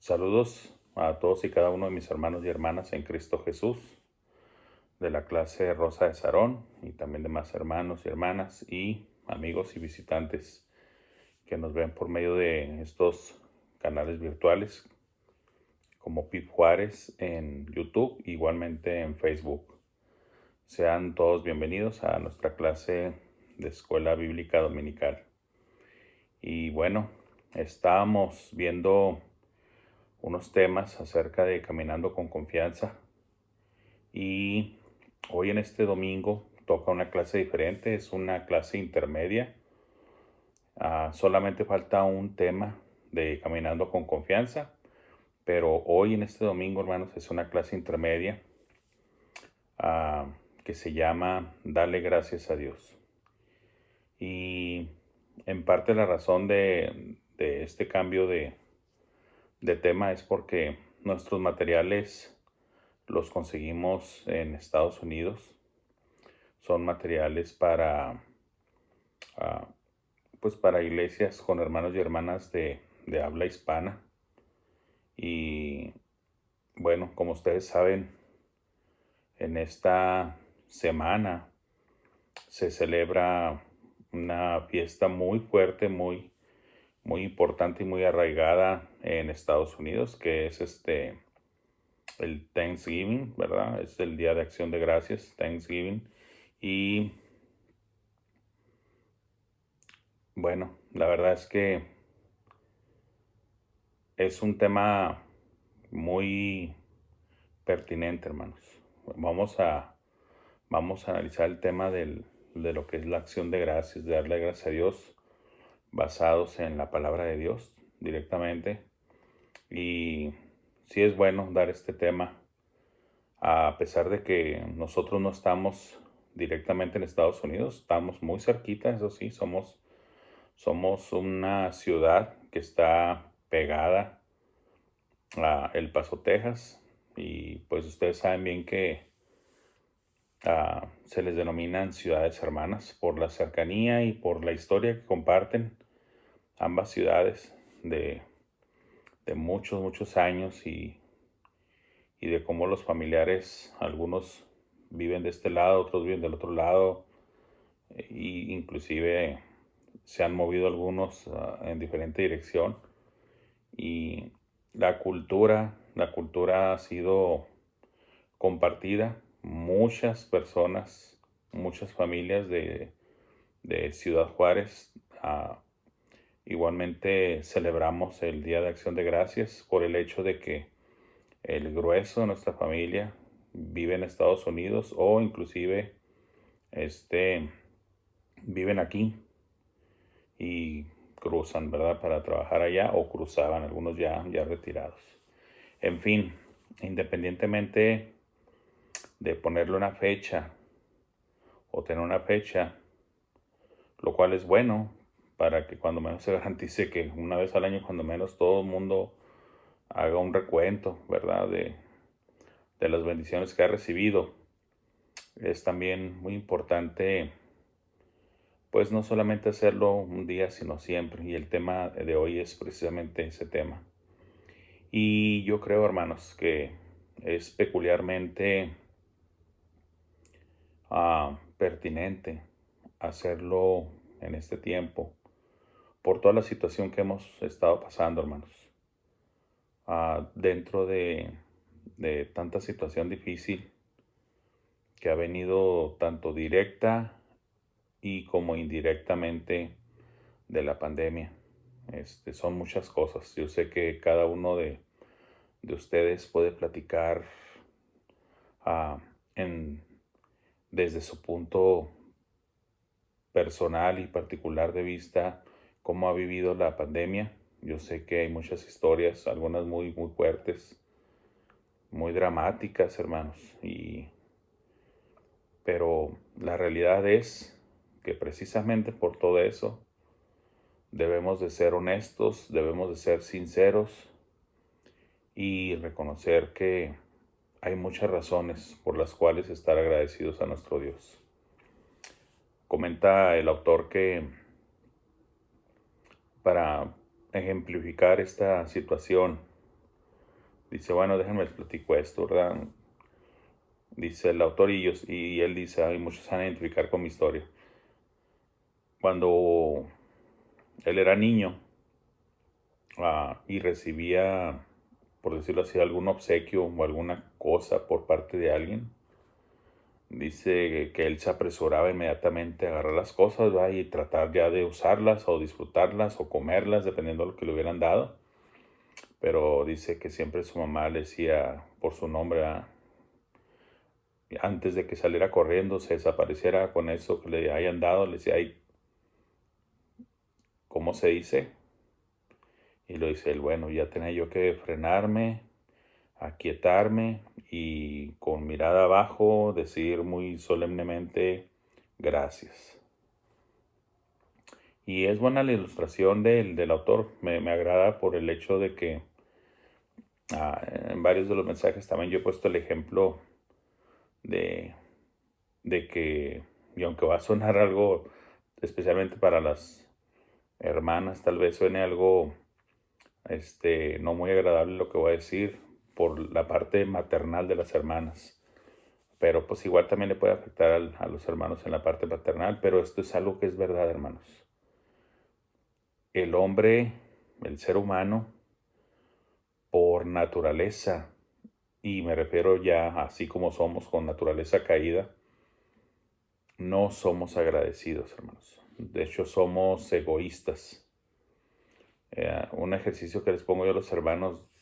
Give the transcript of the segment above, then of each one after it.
Saludos a todos y cada uno de mis hermanos y hermanas en Cristo Jesús, de la clase Rosa de Sarón y también de más hermanos y hermanas y amigos y visitantes que nos ven por medio de estos canales virtuales como Pip Juárez en YouTube, igualmente en Facebook. Sean todos bienvenidos a nuestra clase de Escuela Bíblica Dominical. Y bueno, estábamos viendo unos temas acerca de caminando con confianza y hoy en este domingo toca una clase diferente, es una clase intermedia. Solamente falta un tema de caminando con confianza, pero hoy en este domingo, hermanos, es una clase intermedia ah, que se llama Dale gracias a Dios. Y en parte la razón de este cambio de tema es porque nuestros materiales los conseguimos en Estados Unidos. Son materiales ah, pues para iglesias con hermanos y hermanas de habla hispana. Y bueno, como ustedes saben, en esta semana se celebra una fiesta muy fuerte, muy importante y muy arraigada en Estados Unidos, que es el Thanksgiving, ¿verdad? Es el Día de Acción de Gracias, Thanksgiving. Y bueno, la verdad es que es un tema muy pertinente, hermanos. Vamos a, vamos a analizar el tema de lo que es la acción de gracias, de darle gracias a Dios, basados en la palabra de Dios directamente. Y sí es bueno dar este tema, a pesar de que nosotros no estamos directamente en Estados Unidos, estamos muy cerquita, eso sí, somos una ciudad que está pegada a El Paso, Texas, y pues ustedes saben bien que se les denominan ciudades hermanas por la cercanía y por la historia que comparten ambas ciudades de muchos años y de cómo los familiares, algunos viven de este lado, otros viven del otro lado, y inclusive se han movido algunos en diferente dirección. Y la cultura ha sido compartida. Muchas personas, muchas familias de Ciudad Juárez, igualmente celebramos el Día de Acción de Gracias por el hecho de que el grueso de nuestra familia vive en Estados Unidos o inclusive viven aquí y cruzan, ¿verdad?, para trabajar allá, o cruzaban, algunos ya retirados. En fin, independientemente de ponerle una fecha o tener una fecha, lo cual es bueno para que cuando menos se garantice que una vez al año, cuando menos, todo el mundo haga un recuento, ¿verdad?, de las bendiciones que ha recibido. Es también muy importante, pues no solamente hacerlo un día, sino siempre. Y el tema de hoy es precisamente ese tema. Y yo creo, hermanos, que es peculiarmente pertinente hacerlo en este tiempo por toda la situación que hemos estado pasando, hermanos. Dentro de tanta situación difícil que ha venido tanto directa y como indirectamente de la pandemia. Son muchas cosas. Yo sé que cada uno de ustedes puede platicar ah, en, desde su punto personal y particular de vista cómo ha vivido la pandemia. Yo sé que hay muchas historias, algunas muy fuertes, muy dramáticas, hermanos, pero la realidad es que precisamente por todo eso debemos de ser honestos, debemos de ser sinceros y reconocer que hay muchas razones por las cuales estar agradecidos a nuestro Dios. Comenta el autor que para ejemplificar esta situación Dice, bueno, déjenme les platico esto, ¿verdad? Dice el autor y él dice, hay muchos van a identificar con mi historia. Cuando él era niño y recibía, por decirlo así, algún obsequio o alguna cosa por parte de alguien, dice que él se apresuraba inmediatamente a agarrar las cosas, ¿va? Y tratar ya de usarlas o disfrutarlas o comerlas, dependiendo de lo que le hubieran dado. Pero dice que siempre su mamá le decía por su nombre, ¿va? Antes de que saliera corriendo, se desapareciera con eso que le hayan dado, le decía, ay, ¿cómo se dice? Y lo dice él, bueno, ya tenía yo que frenarme, aquietarme y con mirada abajo decir muy solemnemente, gracias. Y es buena la ilustración del autor, me agrada por el hecho de que en varios de los mensajes también yo he puesto el ejemplo de que, y aunque va a sonar algo, especialmente para las hermanas, tal vez suene algo no muy agradable lo que voy a decir por la parte maternal de las hermanas, pero pues igual también le puede afectar a los hermanos en la parte paternal, pero esto es algo que es verdad, hermanos. El hombre, el ser humano, por naturaleza, y me refiero ya así como somos con naturaleza caída, no somos agradecidos, hermanos. De hecho, somos egoístas. Un ejercicio que les pongo yo a los hermanos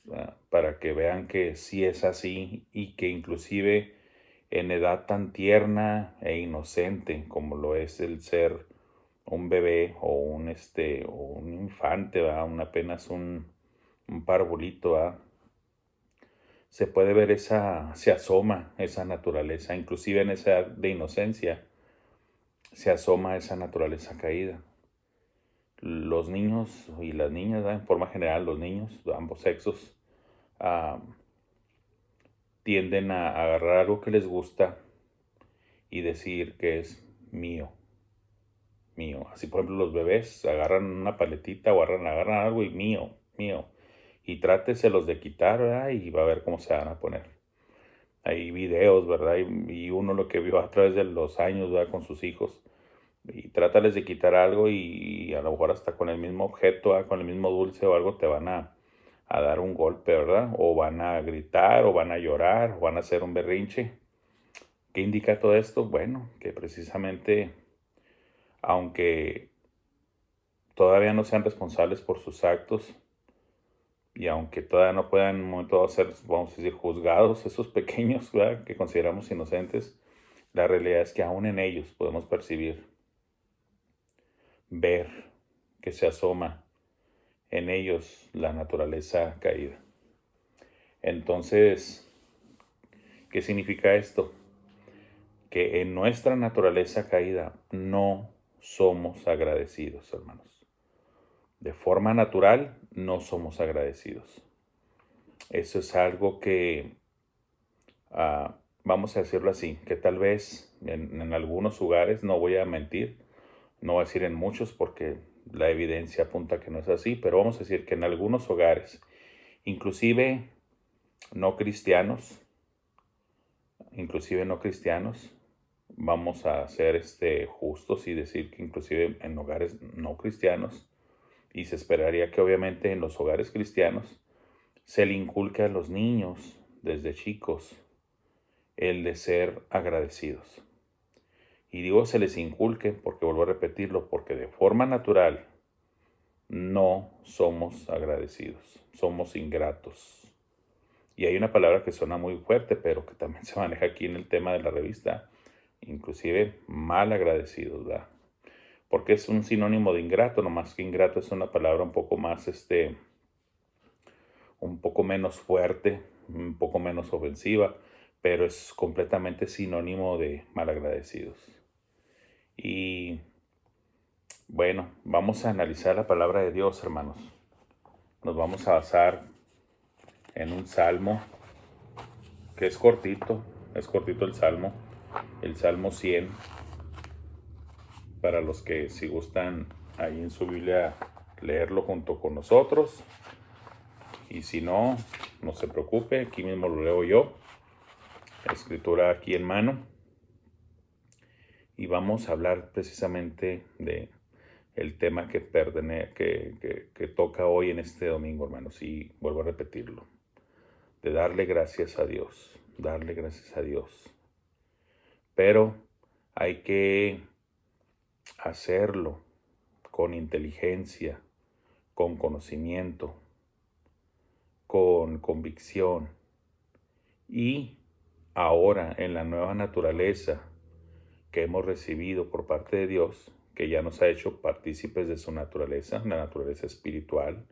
para que vean que sí es así y que inclusive en edad tan tierna e inocente como lo es el ser un bebé o un infante, apenas un parvulito, se puede ver se asoma esa naturaleza, inclusive en esa edad de inocencia, se asoma esa naturaleza caída. Los niños y las niñas, en forma general, los niños de ambos sexos, tienden a agarrar algo que les gusta y decir que es mío, mío. Así, por ejemplo, los bebés agarran una paletita o agarran algo y mío, mío. Y tráteselos de quitar, ¿verdad? Y va a ver cómo se van a poner. Hay videos, ¿verdad? Y uno lo que vio a través de los años, ¿verdad? Con sus hijos. Y trátales de quitar algo y a lo mejor hasta con el mismo objeto, con el mismo dulce o algo te van a dar un golpe, ¿verdad? O van a gritar, o van a llorar, o van a hacer un berrinche. ¿Qué indica todo esto? Bueno, que precisamente, aunque todavía no sean responsables por sus actos, y aunque todavía no puedan en un momento dado ser, vamos a decir, juzgados, esos pequeños, ¿verdad? Que consideramos inocentes, la realidad es que aún en ellos podemos percibir, ver que se asoma en ellos la naturaleza caída. Entonces, ¿qué significa esto? Que en nuestra naturaleza caída no somos agradecidos, hermanos. De forma natural no somos agradecidos. Eso es algo que, vamos a decirlo así, que tal vez en algunos lugares, no voy a mentir, no voy a decir en muchos porque la evidencia apunta que no es así, pero vamos a decir que en algunos hogares, inclusive no cristianos, vamos a ser justos y decir que inclusive en hogares no cristianos, y se esperaría que obviamente en los hogares cristianos se le inculque a los niños desde chicos el de ser agradecidos. Y digo se les inculque porque vuelvo a repetirlo, porque de forma natural no somos agradecidos, somos ingratos. Y hay una palabra que suena muy fuerte, pero que también se maneja aquí en el tema de la revista, inclusive mal agradecidos, ¿verdad? Porque es un sinónimo de ingrato, nomás que ingrato es una palabra un poco más, un poco menos fuerte, un poco menos ofensiva, pero es completamente sinónimo de malagradecidos. Y bueno, vamos a analizar la palabra de Dios, hermanos. Nos vamos a basar en un salmo que es cortito el Salmo 100, para los que si gustan ahí en su Biblia leerlo junto con nosotros. Y si no, no se preocupe, aquí mismo lo leo yo, escritura aquí en mano. Y vamos a hablar precisamente de el tema que toca hoy en este domingo, hermanos. Y vuelvo a repetirlo, de darle gracias a Dios, darle gracias a Dios. Pero hay que hacerlo con inteligencia, con conocimiento, con convicción. Y ahora en la nueva naturaleza que hemos recibido por parte de Dios, que ya nos ha hecho partícipes de su naturaleza, la naturaleza espiritual,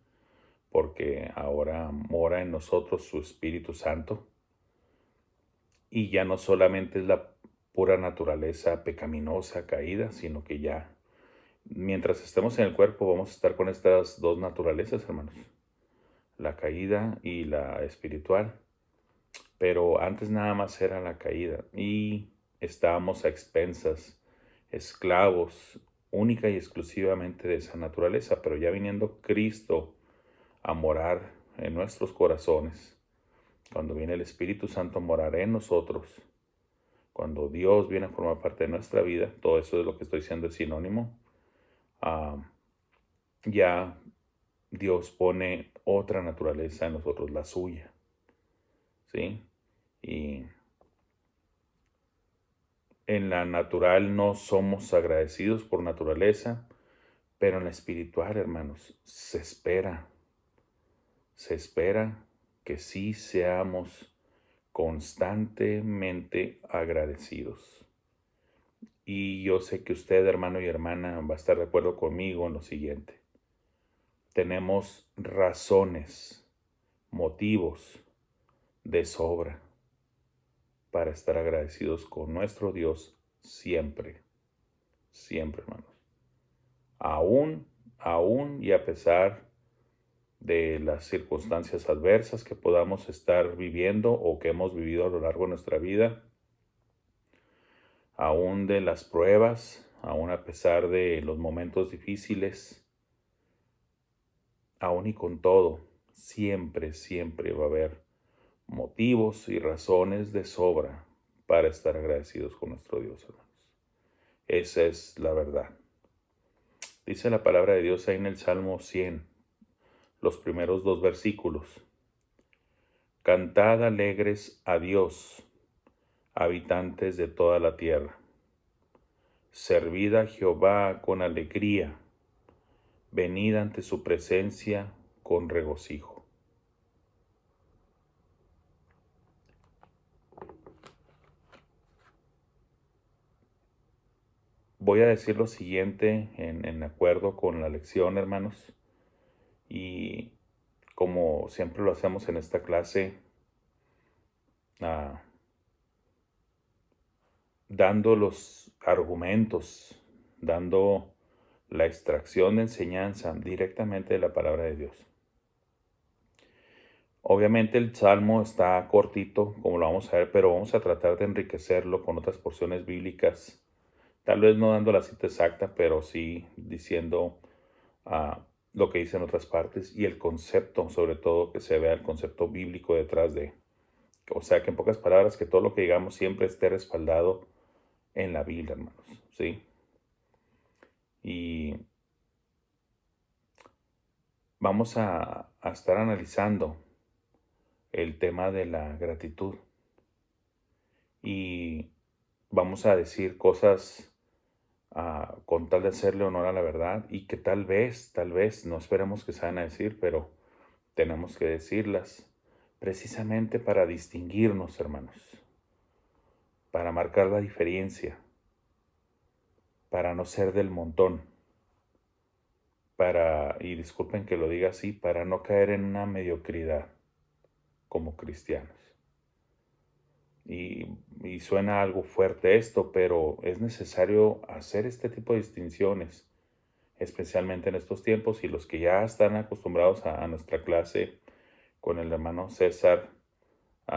porque ahora mora en nosotros su Espíritu Santo, y ya no solamente es la pura naturaleza pecaminosa, caída, sino que ya, mientras estemos en el cuerpo, vamos a estar con estas dos naturalezas, hermanos, la caída y la espiritual. Pero antes nada más era la caída y estábamos a expensas, esclavos, única y exclusivamente de esa naturaleza. Pero ya viniendo Cristo a morar en nuestros corazones, cuando viene el Espíritu Santo a morar en nosotros, cuando Dios viene a formar parte de nuestra vida, todo eso es lo que estoy diciendo es sinónimo, ya Dios pone otra naturaleza en nosotros, la suya, ¿sí? Y en la natural no somos agradecidos por naturaleza, pero en la espiritual, hermanos, se espera que sí seamos constantemente agradecidos. Y yo sé que usted, hermano y hermana, va a estar de acuerdo conmigo en lo siguiente. Tenemos razones, motivos de sobra para estar agradecidos con nuestro Dios siempre, siempre, hermanos. Aún y a pesar de las circunstancias adversas que podamos estar viviendo o que hemos vivido a lo largo de nuestra vida, aún de las pruebas, aún a pesar de los momentos difíciles, aún y con todo, siempre, siempre va a haber motivos y razones de sobra para estar agradecidos con nuestro Dios, hermanos. Esa es la verdad. Dice la palabra de Dios ahí en el Salmo 100, los primeros 2 versículos. Cantad alegres a Dios, habitantes de toda la tierra. Servid a Jehová con alegría, venid ante su presencia con regocijo. Voy a decir lo siguiente en acuerdo con la lección, hermanos, y como siempre lo hacemos en esta clase, dando los argumentos, dando la extracción de enseñanza directamente de la palabra de Dios. Obviamente el Salmo está cortito, como lo vamos a ver, pero vamos a tratar de enriquecerlo con otras porciones bíblicas. Tal vez no dando la cita exacta, pero sí diciendo lo que dice en otras partes y el concepto, sobre todo que se vea el concepto bíblico detrás de. O sea, que en pocas palabras, que todo lo que digamos siempre esté respaldado en la Biblia, hermanos, ¿sí? Y vamos a estar analizando el tema de la gratitud. Y vamos a decir cosas con tal de hacerle honor a la verdad y que tal vez, no esperemos que se van a decir, pero tenemos que decirlas precisamente para distinguirnos, hermanos, para marcar la diferencia, para no ser del montón, y disculpen que lo diga así, para no caer en una mediocridad como cristianos. Y suena algo fuerte esto, pero es necesario hacer este tipo de distinciones, especialmente en estos tiempos, y los que ya están acostumbrados a nuestra clase con el hermano César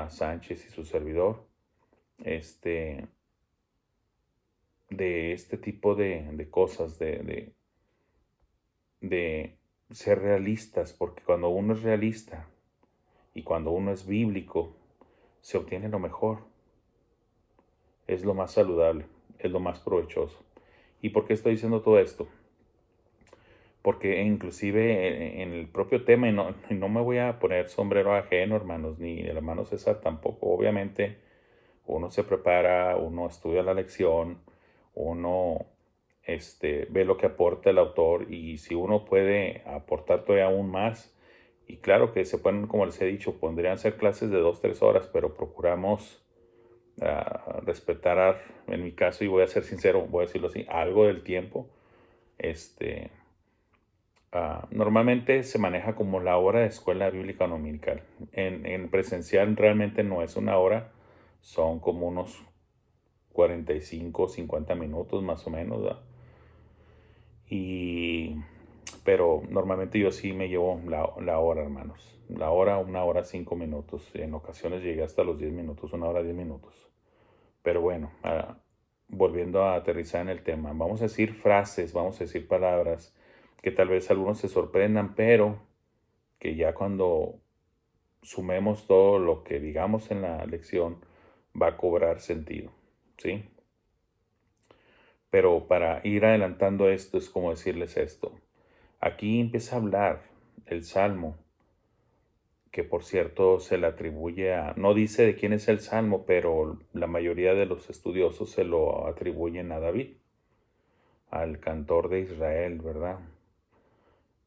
Sánchez y su servidor, de este tipo de cosas, de ser realistas, porque cuando uno es realista, Y cuando uno es bíblico, se obtiene lo mejor. Es lo más saludable, es lo más provechoso. ¿Y por qué estoy diciendo todo esto? Porque inclusive en el propio tema, y no me voy a poner sombrero ajeno, hermanos, ni el hermano César tampoco. Obviamente, uno se prepara, uno estudia la lección, uno ve lo que aporta el autor, y si uno puede aportar todavía aún más, y claro que se pueden, como les he dicho, podrían ser clases de 2, 3 horas, pero procuramos respetar, en mi caso, y voy a ser sincero, voy a decirlo así, algo del tiempo. Normalmente se maneja como la hora de escuela bíblica dominical. En presencial realmente no es una hora, son como unos 45, 50 minutos más o menos, ¿verdad? Pero normalmente yo sí me llevo la hora, hermanos. La hora, 1 hora, 5 minutos. En ocasiones llegué hasta los 10 minutos, 1 hora, 10 minutos. Pero bueno, volviendo a aterrizar en el tema, vamos a decir frases, vamos a decir palabras que tal vez algunos se sorprendan, pero que ya cuando sumemos todo lo que digamos en la lección va a cobrar sentido, ¿sí? Pero para ir adelantando esto es como decirles esto. Aquí empieza a hablar el Salmo, que por cierto se le atribuye no dice de quién es el Salmo, pero la mayoría de los estudiosos se lo atribuyen a David, al cantor de Israel, ¿verdad?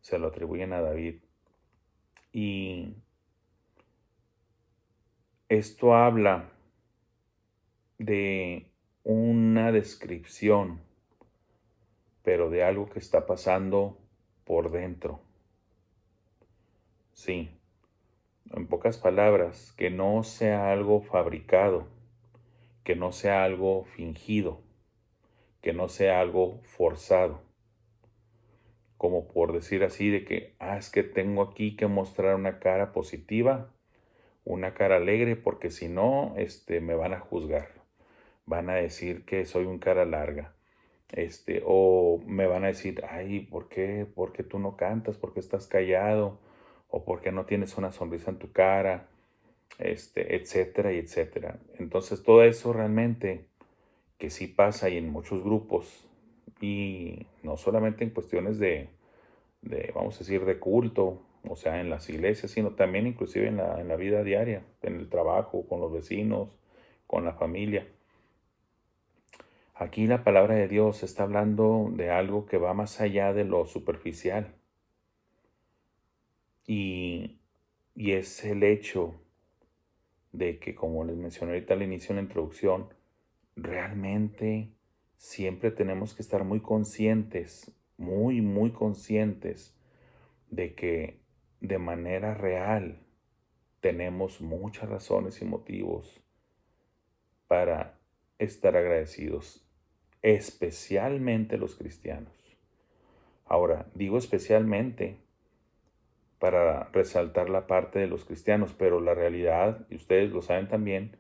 Se lo atribuyen a David. Y esto habla de una descripción, pero de algo que está pasando por dentro. Sí, en pocas palabras, que no sea algo fabricado, que no sea algo fingido, que no sea algo forzado, como por decir así de que, es que tengo aquí que mostrar una cara positiva, una cara alegre, porque si no, me van a juzgar, van a decir que soy un cara larga, o me van a decir, ay, ¿por qué tú no cantas? ¿Por qué estás callado? ¿O por qué no tienes una sonrisa en tu cara? Etcétera y etcétera. Entonces todo eso realmente que sí pasa y en muchos grupos, y no solamente en cuestiones vamos a decir, de culto, o sea, en las iglesias, sino también inclusive en la vida diaria, en el trabajo, con los vecinos, con la familia. Aquí la palabra de Dios está hablando de algo que va más allá de lo superficial, y, y es el hecho de que, como les mencioné ahorita al inicio en la introducción, realmente siempre tenemos que estar muy conscientes, muy, muy conscientes de que de manera real tenemos muchas razones y motivos para estar agradecidos, especialmente los cristianos. Ahora, digo especialmente para resaltar la parte de los cristianos, pero la realidad, y ustedes lo saben también,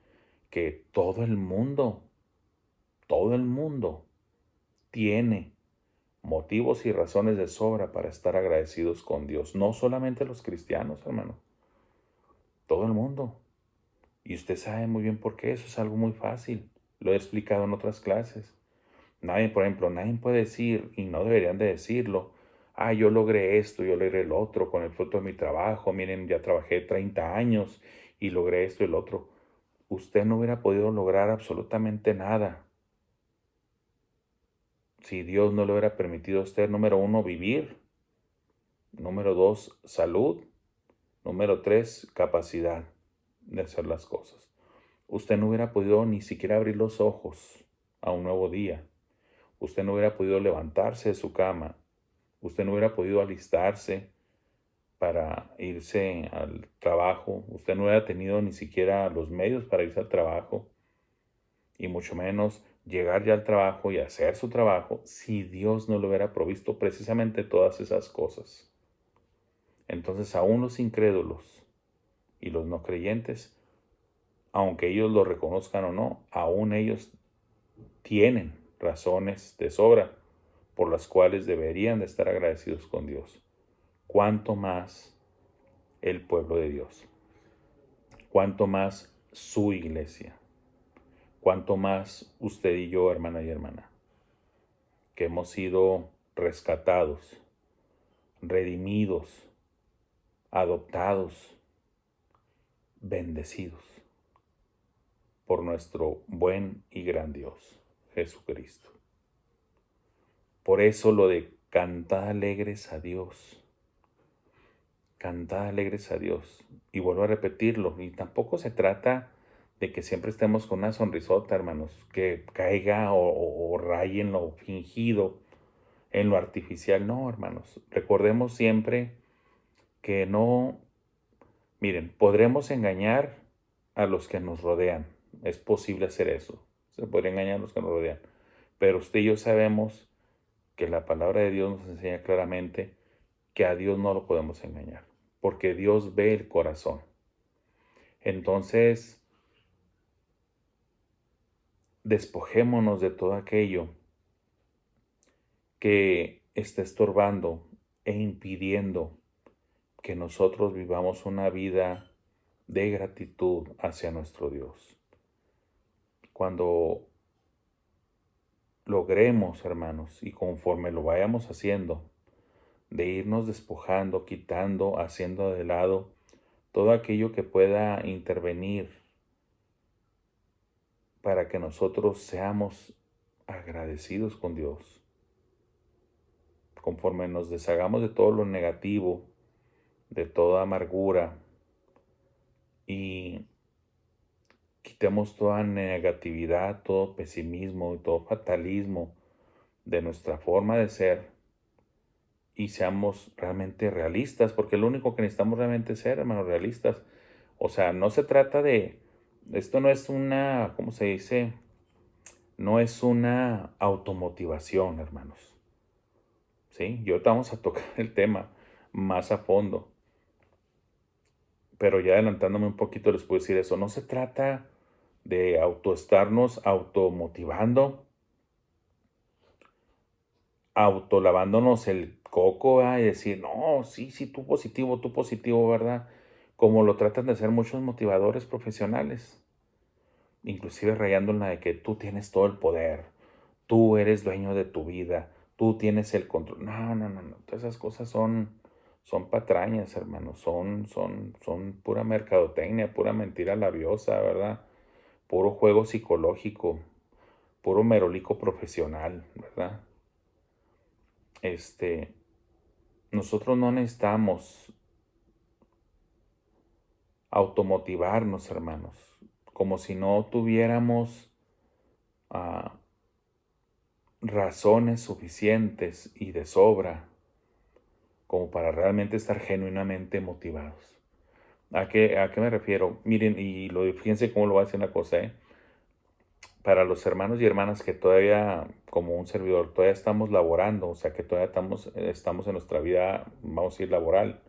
que todo el mundo tiene motivos y razones de sobra para estar agradecidos con Dios. No solamente los cristianos, hermano. Todo el mundo. Y usted sabe muy bien por qué. Eso es algo muy fácil. Lo he explicado en otras clases. Nadie, por ejemplo, nadie puede decir, y no deberían de decirlo, yo logré esto, yo logré el otro con el fruto de mi trabajo. Miren, ya trabajé 30 años y logré esto y el otro. Usted no hubiera podido lograr absolutamente nada si Dios no le hubiera permitido a usted, número uno, vivir, número dos, salud, número tres, capacidad de hacer las cosas. Usted no hubiera podido ni siquiera abrir los ojos a un nuevo día. Usted no hubiera podido levantarse de su cama. Usted no hubiera podido alistarse para irse al trabajo. Usted no hubiera tenido ni siquiera los medios para irse al trabajo, y mucho menos llegar ya al trabajo y hacer su trabajo si Dios no le hubiera provisto precisamente todas esas cosas. Entonces, aún los incrédulos y los no creyentes, aunque ellos lo reconozcan o no, aún ellos tienen razones de sobra por las cuales deberían de estar agradecidos con Dios. Cuánto más el pueblo de Dios. cuánto más su iglesia, cuánto más usted y yo, hermana y hermana, que hemos sido rescatados, redimidos, adoptados, bendecidos por nuestro buen y gran Dios, Jesucristo. Por eso lo de cantad alegres a Dios. Cantad alegres a Dios. Y vuelvo a repetirlo. Y tampoco se trata de que siempre estemos con una sonrisota, hermanos. Que caiga o raye en lo fingido, en lo artificial. No, hermanos. Recordemos siempre que no... Miren, podremos engañar a los que nos rodean. Es posible hacer eso. Se puede engañar a los que nos rodean. Pero usted y yo sabemos que la palabra de Dios nos enseña claramente que a Dios no lo podemos engañar, porque Dios ve el corazón. Entonces, despojémonos de todo aquello que está estorbando e impidiendo que nosotros vivamos una vida de gratitud hacia nuestro Dios. Cuando logremos, hermanos, y conforme lo vayamos haciendo, de irnos despojando, quitando, haciendo de lado todo aquello que pueda intervenir para que nosotros seamos agradecidos con Dios. Conforme nos deshagamos de todo lo negativo, de toda amargura y quitemos toda negatividad, todo pesimismo y todo fatalismo de nuestra forma de ser y seamos realmente realistas, porque lo único que necesitamos realmente es ser, hermanos, realistas. O sea, no se trata de, esto no es una, ¿cómo se dice? No es una automotivación, hermanos. ¿Sí? Y ahorita vamos a tocar el tema más a fondo. Pero ya adelantándome un poquito les puedo decir eso. No se trata de estarnos automotivando, autolavándonos el coco, ¿verdad? Y decir, no, sí, tú positivo, ¿verdad? Como lo tratan de hacer muchos motivadores profesionales. Inclusive rayándola de que tú tienes todo el poder, tú eres dueño de tu vida, tú tienes el control. No. Todas esas cosas son patrañas, hermanos. Son pura mercadotecnia, pura mentira labiosa, ¿verdad? Puro juego psicológico, puro merolico profesional, ¿verdad? Nosotros no necesitamos automotivarnos, hermanos, como si no tuviéramos razones suficientes y de sobra como para realmente estar genuinamente motivados. ¿A qué me refiero? Miren, y fíjense cómo lo va a decir la cosa, ¿eh? Para los hermanos y hermanas que todavía, como un servidor, todavía estamos laborando, o sea, que todavía estamos en nuestra vida, vamos a ir laboral.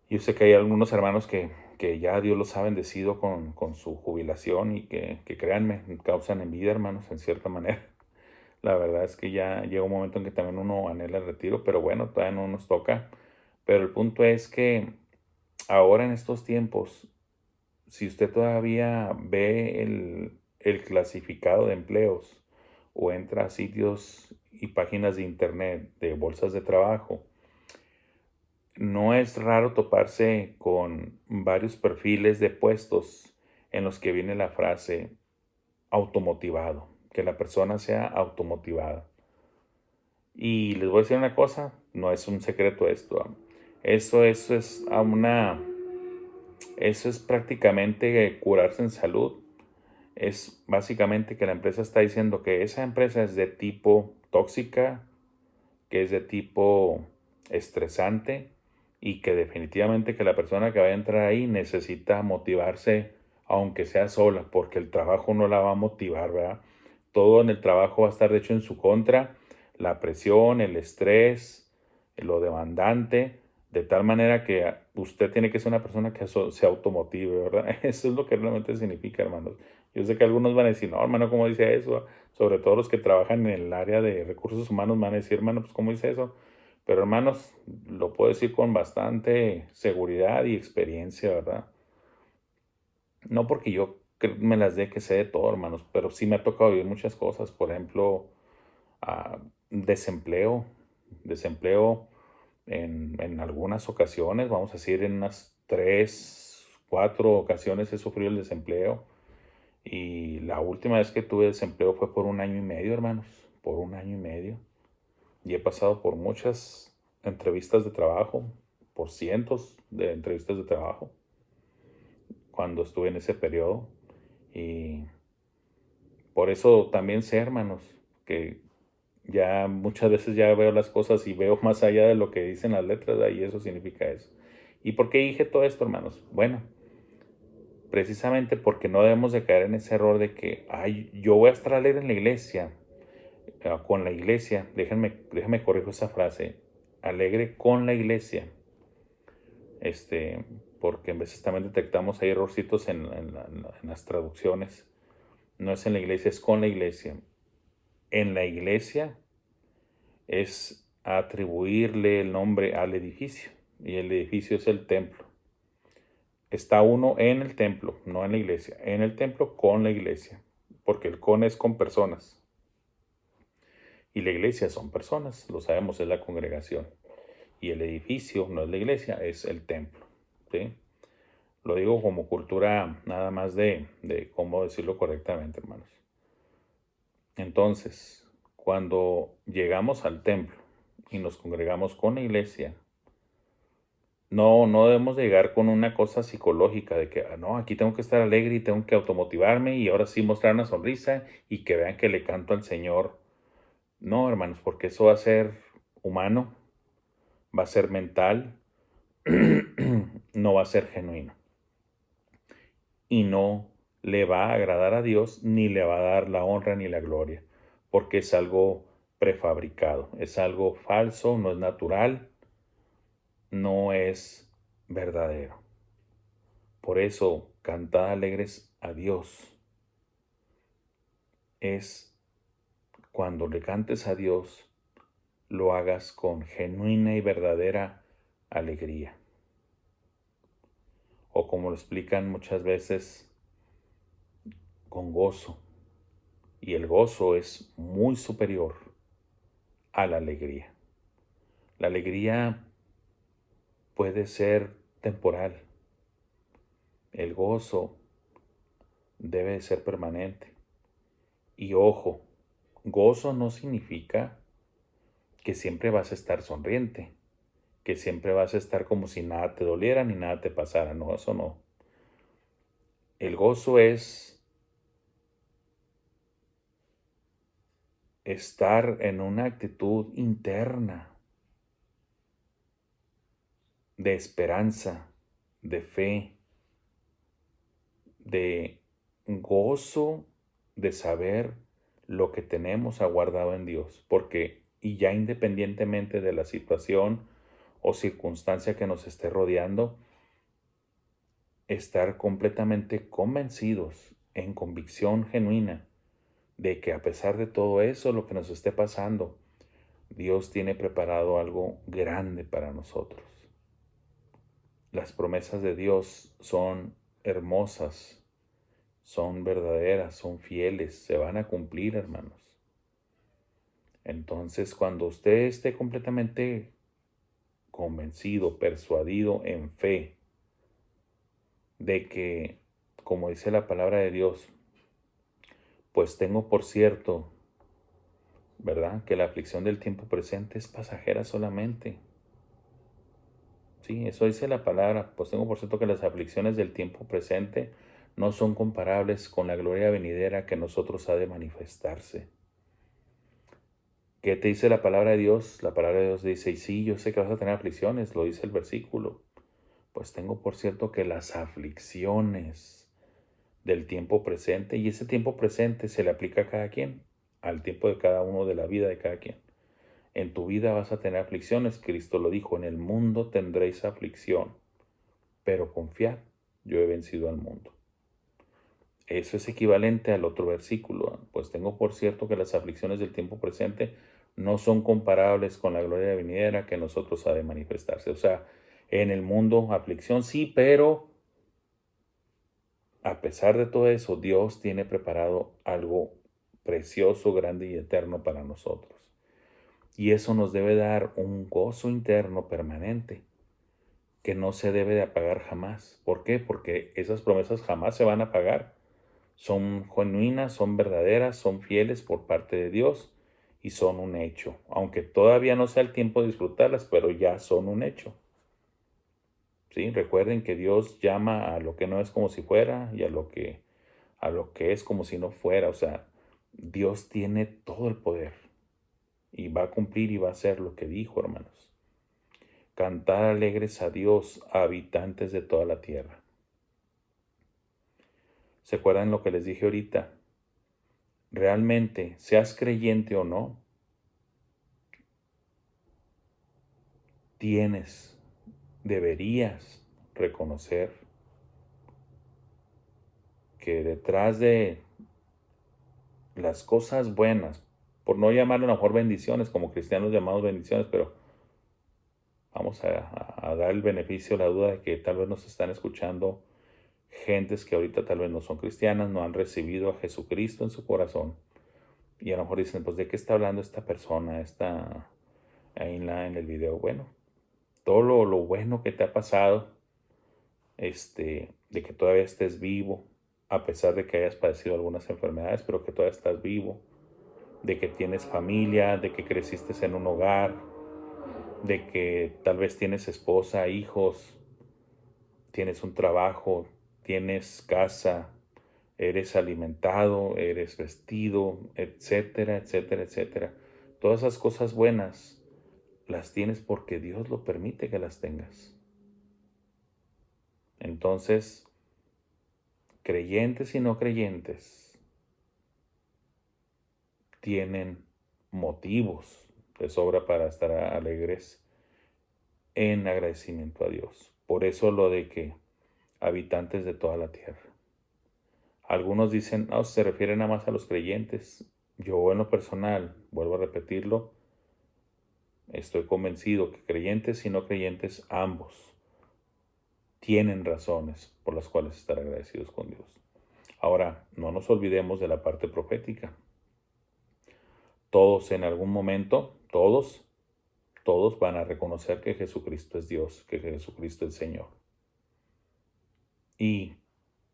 Yo sé que hay algunos hermanos que ya Dios los ha bendecido con su jubilación y que créanme, causan envidia, hermanos, en cierta manera. La verdad es que ya llega un momento en que también uno anhela el retiro, pero bueno, todavía no nos toca. Pero el punto es que ahora en estos tiempos, si usted todavía ve el clasificado de empleos o entra a sitios y páginas de internet de bolsas de trabajo, no es raro toparse con varios perfiles de puestos en los que viene la frase automotivado, que la persona sea automotivada. Y les voy a decir una cosa, no es un secreto esto. Eso es prácticamente curarse en salud. Es básicamente que la empresa está diciendo que esa empresa es de tipo tóxica, que es de tipo estresante y que definitivamente que la persona que va a entrar ahí necesita motivarse aunque sea sola, porque el trabajo no la va a motivar, ¿verdad? Todo en el trabajo va a estar de hecho en su contra, la presión, el estrés, lo demandante, de tal manera que usted tiene que ser una persona que se automotive, ¿verdad? Eso es lo que realmente significa, hermanos. Yo sé que algunos van a decir, no, hermano, ¿cómo dice eso? Sobre todo los que trabajan en el área de recursos humanos van a decir, hermano, pues ¿cómo dice eso? Pero hermanos, lo puedo decir con bastante seguridad y experiencia, ¿verdad? No porque yo me las dé que sé de todo, hermanos, pero sí me ha tocado vivir muchas cosas. Por ejemplo, desempleo, desempleo en algunas ocasiones, vamos a decir en unas 3, 4 ocasiones he sufrido el desempleo. Y la última vez que tuve desempleo fue por 1 año y medio, hermanos, por 1 año y medio. Y he pasado por muchas entrevistas de trabajo, por cientos de entrevistas de trabajo, cuando estuve en ese periodo. Y por eso también sé, hermanos, que ya muchas veces ya veo las cosas y veo más allá de lo que dicen las letras, y eso significa eso. ¿Y por qué dije todo esto, hermanos? Bueno, precisamente porque no debemos de caer en ese error de que, ay, yo voy a estar alegre en la iglesia, con la iglesia, déjenme corrijo esa frase, alegre con la iglesia, porque a veces también detectamos ahí errorcitos en las traducciones. No es en la iglesia, es con la iglesia. En la iglesia es atribuirle el nombre al edificio, y el edificio es el templo. Está uno en el templo, no en la iglesia, en el templo con la iglesia, porque el con es con personas, y la iglesia son personas, lo sabemos, es la congregación, y el edificio no es la iglesia, es el templo, ¿sí? Lo digo como cultura nada más de cómo decirlo correctamente, hermanos. Entonces, cuando llegamos al templo y nos congregamos con la iglesia, no debemos llegar con una cosa psicológica de que, no, aquí tengo que estar alegre y tengo que automotivarme y ahora sí mostrar una sonrisa y que vean que le canto al Señor. No, hermanos, porque eso va a ser humano, va a ser mental, no va a ser genuino. Y no le va a agradar a Dios, ni le va a dar la honra ni la gloria, porque es algo prefabricado, es algo falso, no es natural, no es verdadero. Por eso, cantad alegres a Dios. Es cuando le cantes a Dios, lo hagas con genuina y verdadera alegría. O como lo explican muchas veces, con gozo. Y el gozo es muy superior a la alegría. La alegría puede ser temporal. El gozo debe ser permanente. Y ojo, gozo no significa que siempre vas a estar sonriente, que siempre vas a estar como si nada te doliera ni nada te pasara. No, eso no. El gozo es estar en una actitud interna de esperanza, de fe, de gozo de saber lo que tenemos aguardado en Dios, porque y ya independientemente de la situación o circunstancia que nos esté rodeando, estar completamente convencidos en convicción genuina de que a pesar de todo eso, lo que nos esté pasando, Dios tiene preparado algo grande para nosotros. Las promesas de Dios son hermosas, son verdaderas, son fieles, se van a cumplir, hermanos. Entonces, cuando usted esté completamente convencido, persuadido en fe de que, como dice la palabra de Dios, pues tengo por cierto, ¿verdad?, que la aflicción del tiempo presente es pasajera solamente. Sí, eso dice la palabra, pues tengo por cierto que las aflicciones del tiempo presente no son comparables con la gloria venidera que en nosotros ha de manifestarse. ¿Qué te dice la palabra de Dios? La palabra de Dios dice, y sí, yo sé que vas a tener aflicciones, lo dice el versículo. Pues tengo por cierto que las aflicciones del tiempo presente, y ese tiempo presente se le aplica a cada quien, al tiempo de cada uno, de la vida de cada quien. En tu vida vas a tener aflicciones, Cristo lo dijo, en el mundo tendréis aflicción, pero confiad, yo he vencido al mundo. Eso es equivalente al otro versículo, pues tengo por cierto que las aflicciones del tiempo presente no son comparables con la gloria venidera que en nosotros ha de manifestarse. O sea, en el mundo aflicción sí, pero a pesar de todo eso, Dios tiene preparado algo precioso, grande y eterno para nosotros. Y eso nos debe dar un gozo interno permanente que no se debe de apagar jamás. ¿Por qué? Porque esas promesas jamás se van a apagar. Son genuinas, son verdaderas, son fieles por parte de Dios y son un hecho. Aunque todavía no sea el tiempo de disfrutarlas, pero ya son un hecho. ¿Sí? Recuerden que Dios llama a lo que no es como si fuera y a lo que es como si no fuera. O sea, Dios tiene todo el poder y va a cumplir y va a hacer lo que dijo, hermanos. Cantar alegres a Dios, a habitantes de toda la tierra. ¿Se acuerdan lo que les dije ahorita? Realmente, seas creyente o no, deberías reconocer que detrás de las cosas buenas, por no llamarlo a lo mejor bendiciones, como cristianos llamamos bendiciones, pero vamos a dar el beneficio, la duda de que tal vez nos están escuchando gentes que ahorita tal vez no son cristianas, no han recibido a Jesucristo en su corazón. Y a lo mejor dicen, pues, ¿de qué está hablando esta persona? Está ahí en el video. Bueno, todo lo bueno que te ha pasado, de que todavía estés vivo, a pesar de que hayas padecido algunas enfermedades, pero que todavía estás vivo, de que tienes familia, de que creciste en un hogar, de que tal vez tienes esposa, hijos, tienes un trabajo, tienes casa, eres alimentado, eres vestido, etcétera, etcétera, etcétera. Todas esas cosas buenas las tienes porque Dios lo permite que las tengas. Entonces, creyentes y no creyentes tienen motivos de sobra para estar alegres en agradecimiento a Dios. Por eso lo de que habitantes de toda la tierra. Algunos dicen, no, se refiere nada más a los creyentes. Yo en lo personal, vuelvo a repetirlo, estoy convencido que creyentes y no creyentes ambos tienen razones por las cuales estar agradecidos con Dios. Ahora, no nos olvidemos de la parte profética. Todos en algún momento, todos van a reconocer que Jesucristo es Dios, que Jesucristo es Señor. Y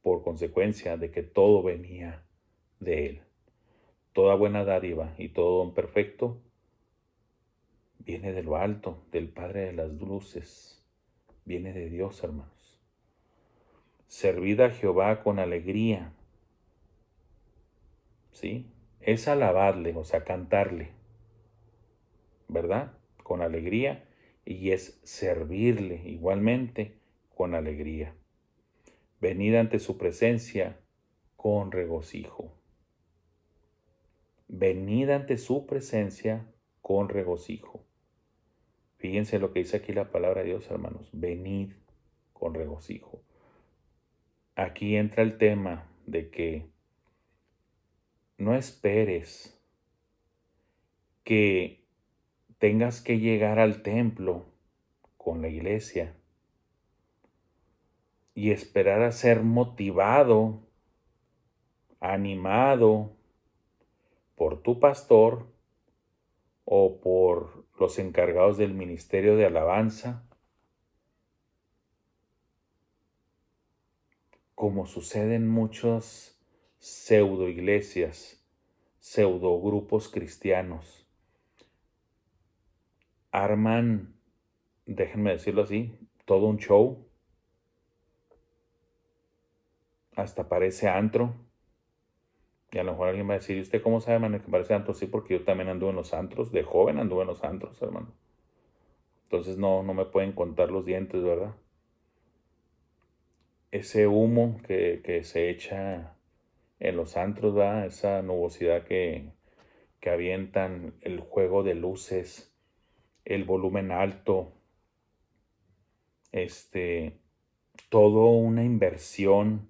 por consecuencia de que todo venía de Él. Toda buena dádiva y todo don perfecto viene de lo alto, del Padre de las luces. Viene de Dios, hermanos. Servid a Jehová con alegría. ¿Sí? Es alabarle, o sea, cantarle. ¿Verdad? Con alegría. Y es servirle igualmente con alegría. Venid ante su presencia con regocijo. Venid ante su presencia con regocijo. Fíjense lo que dice aquí la palabra de Dios, hermanos. Venid con regocijo. Aquí entra el tema de que no esperes que tengas que llegar al templo con la iglesia y esperar a ser motivado, animado por tu pastor o por los encargados del ministerio de alabanza, como sucede en muchas pseudo iglesias, pseudo grupos cristianos. Arman, déjenme decirlo así, todo un show, hasta parece antro. Y a lo mejor alguien va a decir, ¿y usted cómo sabe, hermano, que parece antro? Sí, porque yo también anduve en los antros, de joven anduve en los antros, hermano. Entonces no me pueden contar los dientes, ¿verdad? Ese humo que se echa en los antros, ¿verdad? Esa nubosidad que avientan, el juego de luces, el volumen alto, todo una inversión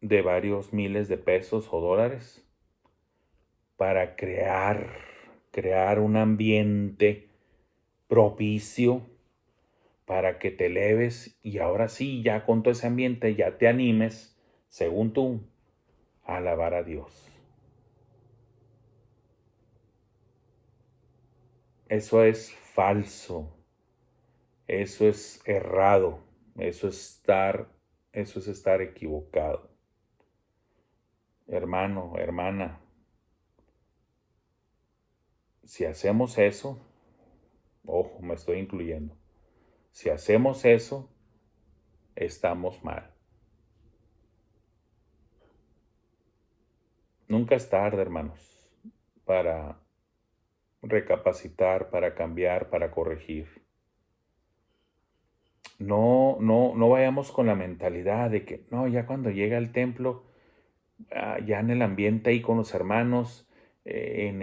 de varios miles de pesos o dólares para crear un ambiente propicio para que te eleves y ahora sí, ya con todo ese ambiente, ya te animes, según tú, a alabar a Dios. Eso es falso, eso es errado, eso eso es estar equivocado. Hermano, hermana, si hacemos eso, ojo, me estoy incluyendo, si hacemos eso, estamos mal. Nunca es tarde, hermanos, para recapacitar, para cambiar, para corregir. No vayamos con la mentalidad de que, no, ya cuando llega al templo, ya en el ambiente ahí con los hermanos, en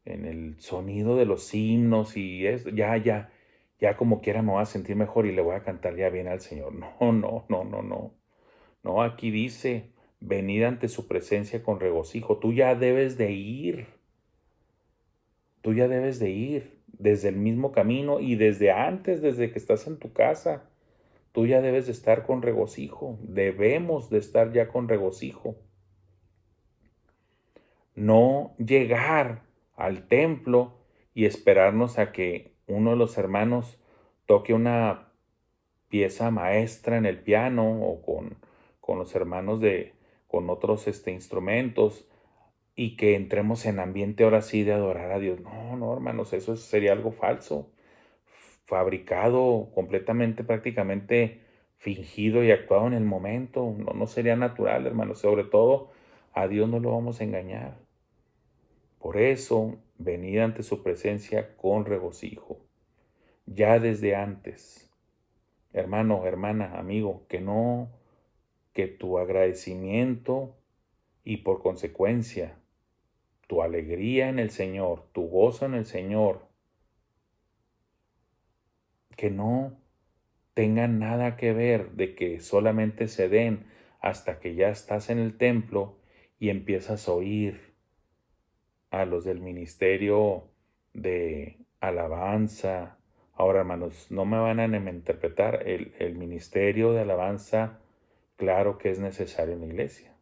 el sonido de los himnos y eso, ya como quiera me voy a sentir mejor y le voy a cantar ya bien al Señor. No, no, no, no, no. No, aquí dice, venid ante su presencia con regocijo. Tú ya debes de ir. Tú ya debes de ir desde el mismo camino y desde antes, desde que estás en tu casa. Tú ya debes de estar con regocijo. Debemos de estar ya con regocijo. No llegar al templo y esperarnos a que uno de los hermanos toque una pieza maestra en el piano o con los hermanos con otros instrumentos y que entremos en ambiente ahora sí de adorar a Dios. No, no, hermanos, eso sería algo falso, fabricado, completamente, prácticamente fingido y actuado en el momento. No, no sería natural, hermanos. Sobre todo, a Dios no lo vamos a engañar. Por eso, venid ante su presencia con regocijo, ya desde antes. Hermano, hermana, amigo, que tu agradecimiento y por consecuencia tu alegría en el Señor, tu gozo en el Señor, que no tengan nada que ver de que solamente se den hasta que ya estás en el templo y empiezas a oír a los del ministerio de alabanza. Ahora, hermanos, no me van a interpretar, el ministerio de alabanza, claro que es necesario en la iglesia.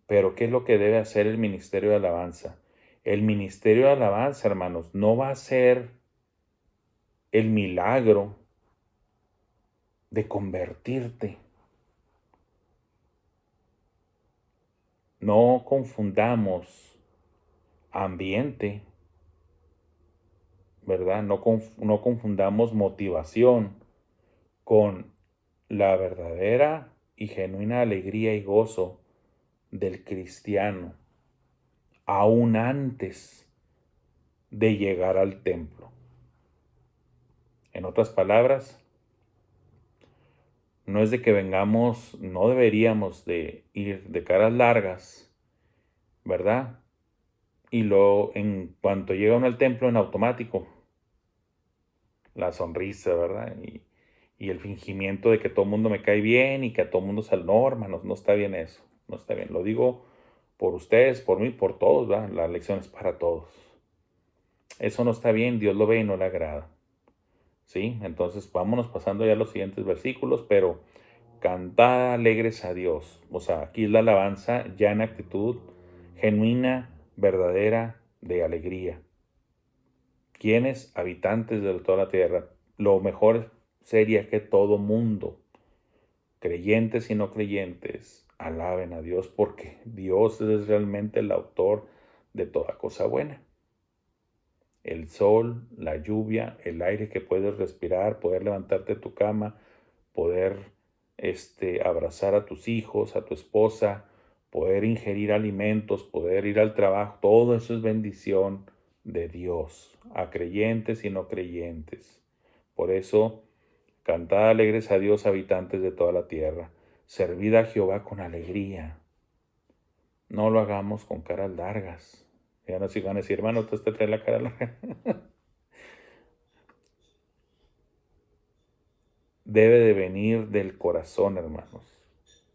Pero ¿qué es lo que debe hacer el ministerio de alabanza? El ministerio de alabanza, hermanos, no va a ser el milagro de convertirte. No confundamos ambiente, ¿verdad? No confundamos motivación con la verdadera y genuina alegría y gozo del cristiano, aún antes de llegar al templo. En otras palabras, no es de que vengamos, no deberíamos de ir de caras largas, ¿verdad? Y luego, en cuanto llega uno al templo, en automático, la sonrisa, ¿verdad? Y el fingimiento de que todo el mundo me cae bien y que a todo el mundo no, hermanos, no está bien eso, no está bien. Lo digo por ustedes, por mí, por todos, ¿verdad? La lección es para todos. Eso no está bien, Dios lo ve y no le agrada. ¿Sí? Entonces vámonos pasando ya a los siguientes versículos, pero cantad alegres a Dios. O sea, aquí es la alabanza ya en actitud genuina, verdadera, de alegría. ¿Quiénes? Habitantes de toda la tierra. Lo mejor sería que todo mundo, creyentes y no creyentes, alaben a Dios porque Dios es realmente el autor de toda cosa buena. El sol, la lluvia, el aire que puedes respirar, poder levantarte de tu cama, poder abrazar a tus hijos, a tu esposa, poder ingerir alimentos, poder ir al trabajo, todo eso es bendición de Dios, a creyentes y no creyentes. Por eso, cantad alegres a Dios, habitantes de toda la tierra. Servid a Jehová con alegría. No lo hagamos con caras largas. Ya no sigan a decir, hermano, tú te traes la cara larga. Debe de venir del corazón, hermanos.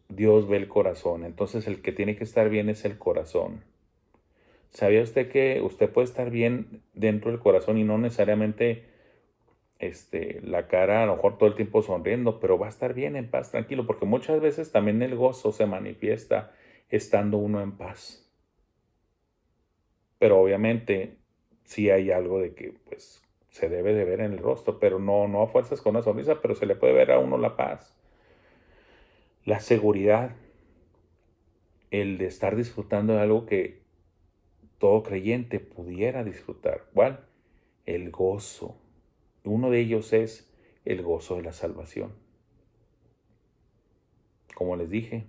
Dios ve el corazón. Entonces el que tiene que estar bien es el corazón. ¿Sabía usted que usted puede estar bien dentro del corazón y no necesariamente la cara a lo mejor todo el tiempo sonriendo, pero va a estar bien, en paz, tranquilo? Porque muchas veces también el gozo se manifiesta estando uno en paz. Pero obviamente sí hay algo de que pues se debe de ver en el rostro, pero no a fuerzas con una sonrisa, pero se le puede ver a uno la paz, la seguridad, el de estar disfrutando de algo que todo creyente pudiera disfrutar. ¿Cuál? El gozo. Uno de ellos es el gozo de la salvación. Como les dije,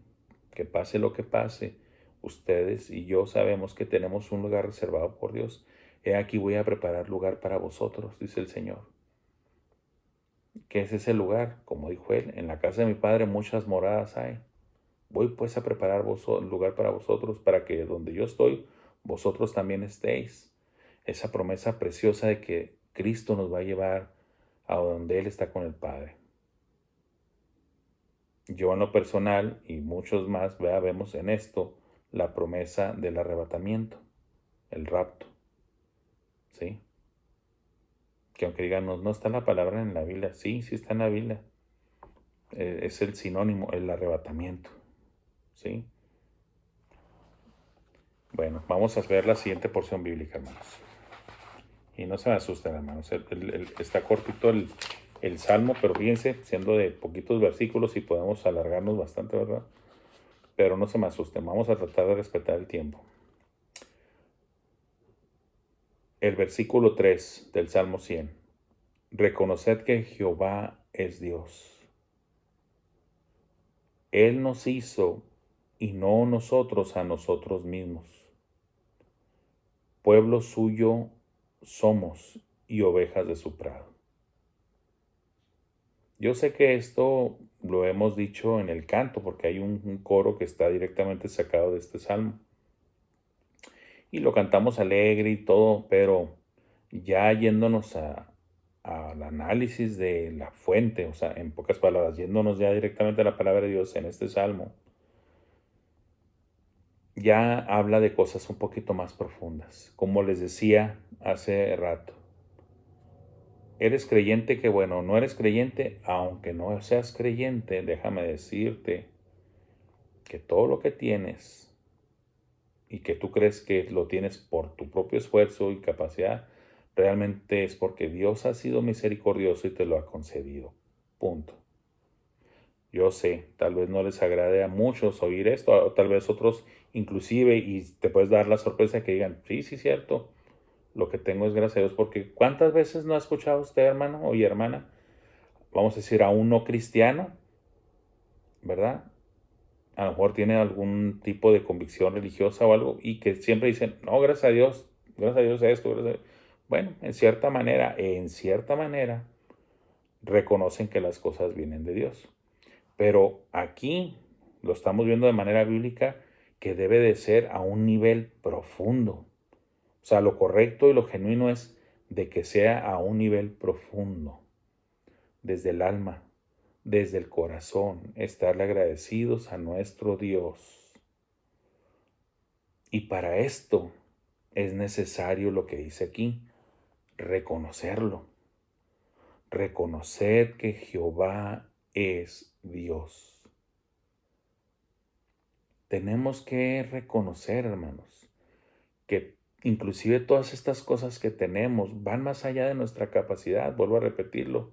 que pase lo que pase, ustedes y yo sabemos que tenemos un lugar reservado por Dios. He aquí voy a preparar lugar para vosotros, dice el Señor. ¿Qué es ese lugar? Como dijo él, en la casa de mi Padre muchas moradas hay. Voy pues a preparar lugar para vosotros, para que donde yo estoy, vosotros también estéis. Esa promesa preciosa de que Cristo nos va a llevar a donde Él está con el Padre. Yo en lo personal y muchos más vemos en esto la promesa del arrebatamiento, el rapto, ¿sí? Que aunque digan, no está la palabra en la Biblia, sí está en la Biblia. Es el sinónimo, el arrebatamiento, ¿sí? Bueno, vamos a ver la siguiente porción bíblica, hermanos. Y no se me asusten, hermanos. Está cortito el salmo, pero fíjense, siendo de poquitos versículos y podemos alargarnos bastante, ¿verdad? Pero no se me asusten, vamos a tratar de respetar el tiempo. El versículo 3 del Salmo 100. Reconoced que Jehová es Dios. Él nos hizo y no nosotros a nosotros mismos. Pueblo suyo somos y ovejas de su prado. Yo sé que esto lo hemos dicho en el canto, porque hay un coro que está directamente sacado de este salmo. Y lo cantamos alegre y todo, pero ya yéndonos al análisis de la fuente, o sea, en pocas palabras, yéndonos ya directamente a la palabra de Dios en este salmo, ya habla de cosas un poquito más profundas. Como les decía hace rato, eres creyente, que bueno, no eres creyente, aunque no seas creyente, déjame decirte que todo lo que tienes y que tú crees que lo tienes por tu propio esfuerzo y capacidad, realmente es porque Dios ha sido misericordioso y te lo ha concedido. Punto. Yo sé, tal vez no les agrade a muchos oír esto, o tal vez otros inclusive, y te puedes dar la sorpresa que digan, sí, cierto, lo que tengo es gracias a Dios, porque ¿cuántas veces no ha escuchado usted, hermano y hermana? Vamos a decir, a un no cristiano, ¿verdad? A lo mejor tiene algún tipo de convicción religiosa o algo, y que siempre dicen, no, gracias a Dios esto, gracias a Dios. Bueno, en cierta manera, reconocen que las cosas vienen de Dios. Pero aquí lo estamos viendo de manera bíblica, que debe de ser a un nivel profundo. O sea, lo correcto y lo genuino es de que sea a un nivel profundo, desde el alma, desde el corazón, estarle agradecidos a nuestro Dios. Y para esto es necesario lo que dice aquí, reconocerlo. Reconocer que Jehová es Dios. Tenemos que reconocer, hermanos, que inclusive todas estas cosas que tenemos van más allá de nuestra capacidad. Vuelvo a repetirlo.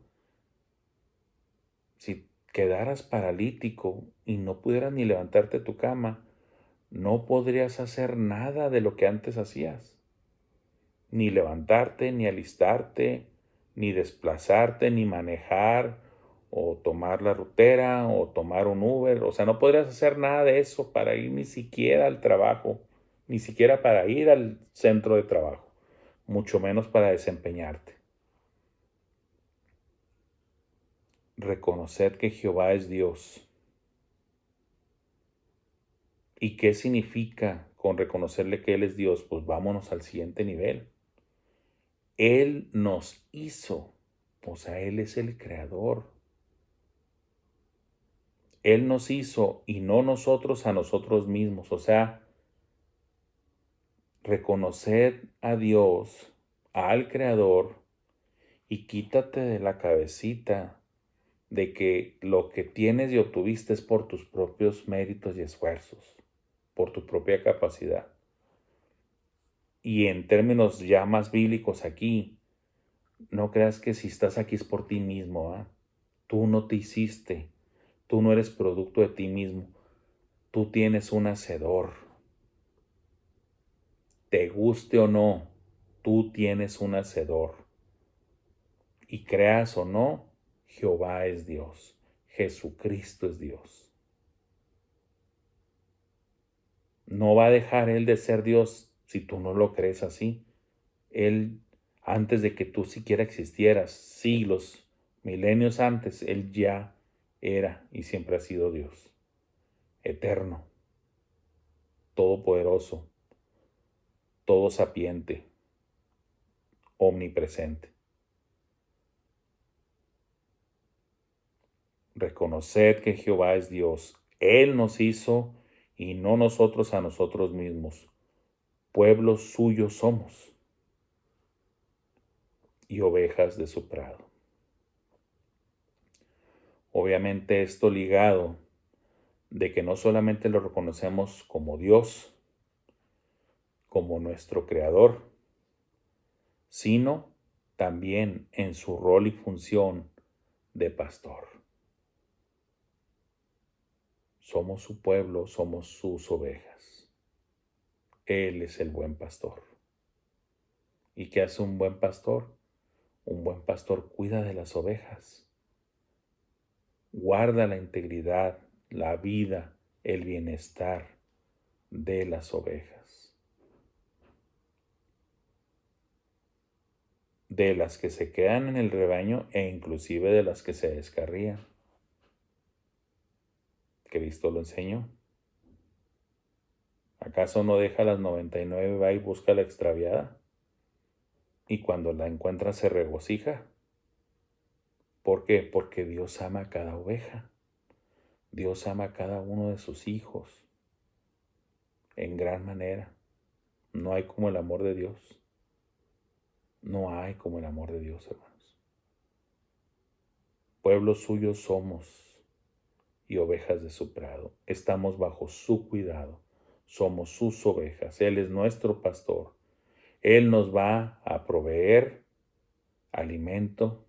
Si quedaras paralítico y no pudieras ni levantarte de tu cama, no podrías hacer nada de lo que antes hacías. Ni levantarte, ni alistarte, ni desplazarte, ni manejar, o tomar la rutera, o tomar un Uber. O sea, no podrías hacer nada de eso para ir ni siquiera al trabajo, ni siquiera para ir al centro de trabajo, mucho menos para desempeñarte. Reconoced que Jehová es Dios. ¿Y qué significa con reconocerle que Él es Dios? Pues vámonos al siguiente nivel. Él nos hizo, o sea, Él es el creador. Él nos hizo y no nosotros a nosotros mismos. O sea, Reconoced a Dios, al Creador, y quítate de la cabecita de que lo que tienes y obtuviste es por tus propios méritos y esfuerzos, por tu propia capacidad. Y en términos ya más bíblicos aquí, no creas que si estás aquí es por ti mismo, ¿ah? Tú no te hiciste, tú no eres producto de ti mismo, tú tienes un hacedor. Te guste o no, tú tienes un hacedor. Y creas o no, Jehová es Dios, Jesucristo es Dios. No va a dejar Él de ser Dios si tú no lo crees así. Él, antes de que tú siquiera existieras, siglos, milenios antes, Él ya era y siempre ha sido Dios, eterno, todopoderoso, todo sapiente, omnipresente. Reconoced que Jehová es Dios. Él nos hizo y no nosotros a nosotros mismos. Pueblo suyo somos y ovejas de su prado. Obviamente esto ligado de que no solamente lo reconocemos como Dios, como nuestro Creador, sino también en su rol y función de pastor. Somos su pueblo, somos sus ovejas. Él es el buen pastor. ¿Y qué hace un buen pastor? Un buen pastor cuida de las ovejas, guarda la integridad, la vida, el bienestar de las ovejas, de las que se quedan en el rebaño e inclusive de las que se descarrían. Cristo lo enseñó. ¿Acaso no deja las 99 y va y busca la extraviada? Y cuando la encuentra se regocija. ¿Por qué? Porque Dios ama a cada oveja. Dios ama a cada uno de sus hijos en gran manera. No hay como el amor de Dios. No hay como el amor de Dios, hermanos. Pueblo suyo somos y ovejas de su prado. Estamos bajo su cuidado. Somos sus ovejas. Él es nuestro pastor. Él nos va a proveer alimento,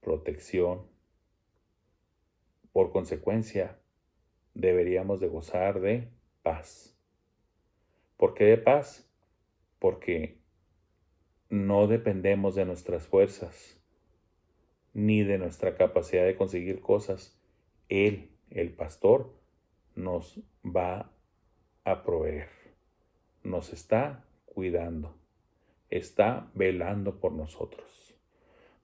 protección. Por consecuencia, deberíamos de gozar de paz. ¿Por qué de paz? Porque no dependemos de nuestras fuerzas ni de nuestra capacidad de conseguir cosas. Él, el pastor, nos va a proveer. Nos está cuidando. Está velando por nosotros.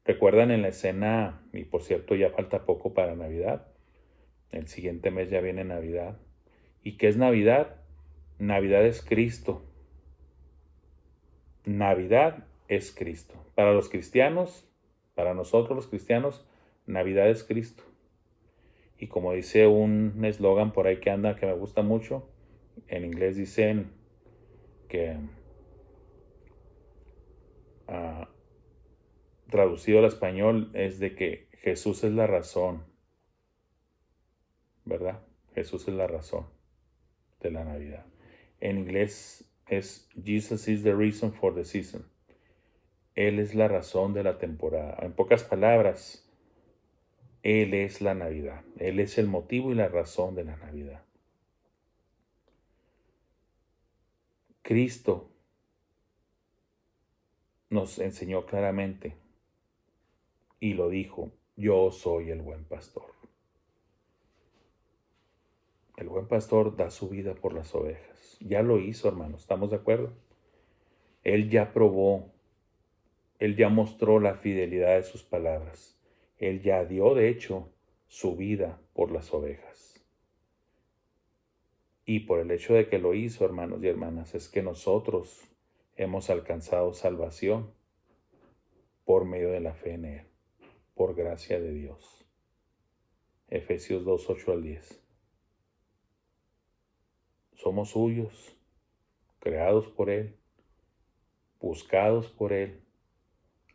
¿Recuerdan en la escena, y por cierto ya falta poco para Navidad? El siguiente mes ya viene Navidad. ¿Y qué es Navidad? Navidad es Cristo. Navidad es Cristo. Para los cristianos, para nosotros los cristianos, Navidad es Cristo. Y como dice un eslogan por ahí que anda que me gusta mucho, en inglés dicen que traducido al español es de que Jesús es la razón, ¿verdad? Jesús es la razón de la Navidad. En inglés es Jesus is the reason for the season. Él es la razón de la temporada. En pocas palabras, Él es la Navidad. Él es el motivo y la razón de la Navidad. Cristo nos enseñó claramente y lo dijo: yo soy el buen pastor. El buen pastor da su vida por las ovejas. Ya lo hizo, hermanos, ¿estamos de acuerdo? Él ya probó, Él ya mostró la fidelidad de sus palabras. Él ya dio, de hecho, su vida por las ovejas. Y por el hecho de que lo hizo, hermanos y hermanas, es que nosotros hemos alcanzado salvación por medio de la fe en Él, por gracia de Dios. Efesios 2:8-10. Somos suyos, creados por Él, buscados por Él,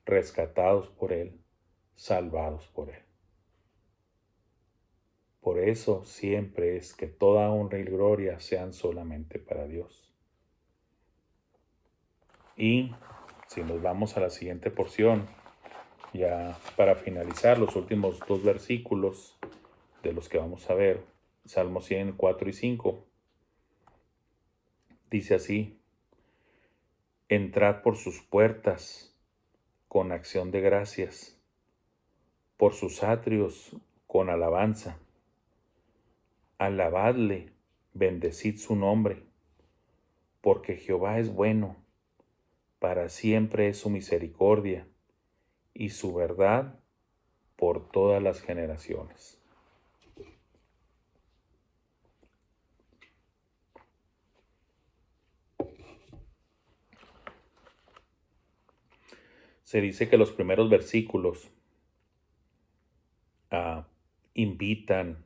rescatados por Él, salvados por Él. Por eso siempre es que toda honra y gloria sean solamente para Dios. Y si nos vamos a la siguiente porción, ya para finalizar los últimos 2 versículos de los que vamos a ver, Salmo 100, 4 y 5, dice así: entrad por sus puertas con acción de gracias, por sus atrios con alabanza. Alabadle, bendecid su nombre, porque Jehová es bueno, para siempre es su misericordia, y su verdad por todas las generaciones. Se dice que los primeros versículos invitan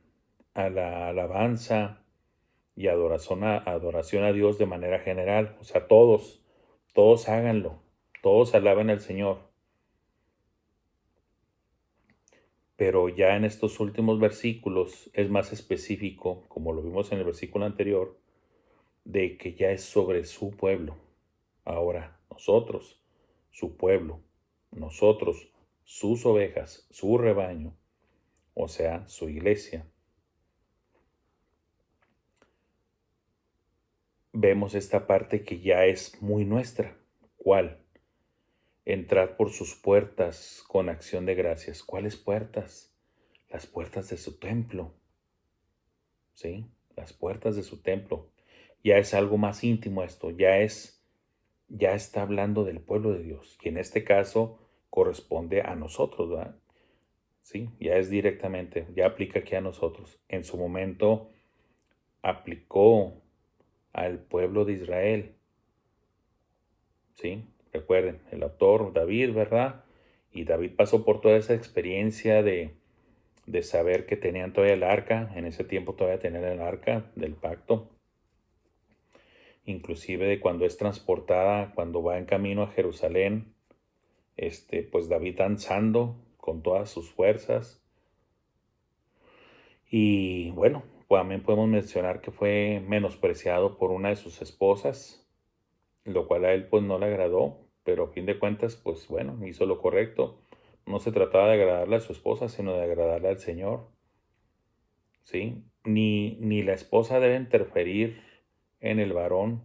a la alabanza y adoración a Dios de manera general. O sea, todos háganlo, todos alaben al Señor. Pero ya en estos últimos versículos es más específico, como lo vimos en el versículo anterior, de que ya es sobre su pueblo. Ahora, nosotros, su pueblo, nosotros, sus ovejas, su rebaño, o sea, su iglesia. Vemos esta parte que ya es muy nuestra. ¿Cuál? Entrad por sus puertas con acción de gracias. ¿Cuáles puertas? Las puertas de su templo. ¿Sí? Las puertas de su templo. Ya es algo más íntimo esto. Ya está hablando del pueblo de Dios. Y en este caso corresponde a nosotros, ¿verdad? Sí, ya es directamente, ya aplica aquí a nosotros. En su momento aplicó al pueblo de Israel. ¿Sí? Recuerden, el autor David, ¿verdad? Y David pasó por toda esa experiencia de saber que tenían todavía el arca. En ese tiempo todavía tenían el arca del pacto. Inclusive de cuando es transportada, cuando va en camino a Jerusalén, pues David danzando con todas sus fuerzas. Y bueno, también podemos mencionar que fue menospreciado por una de sus esposas, lo cual a él pues no le agradó, pero a fin de cuentas pues bueno, hizo lo correcto. No se trataba de agradarle a su esposa, sino de agradarle al Señor. ¿Sí? Ni la esposa debe interferir en el varón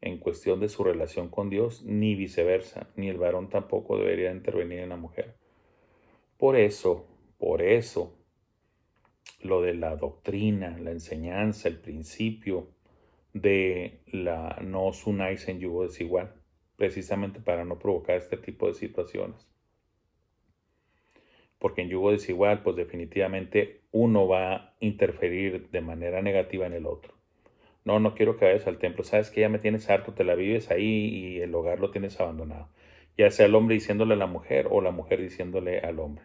en cuestión de su relación con Dios, ni viceversa, ni el varón tampoco debería intervenir en la mujer. Por eso, lo de la doctrina, la enseñanza, el principio de la no os unáis en yugo desigual, precisamente para no provocar este tipo de situaciones. Porque en yugo desigual, pues definitivamente uno va a interferir de manera negativa en el otro. No, no quiero que vayas al templo. Sabes que ya me tienes harto, te la vives ahí y el hogar lo tienes abandonado. Ya sea el hombre diciéndole a la mujer o la mujer diciéndole al hombre.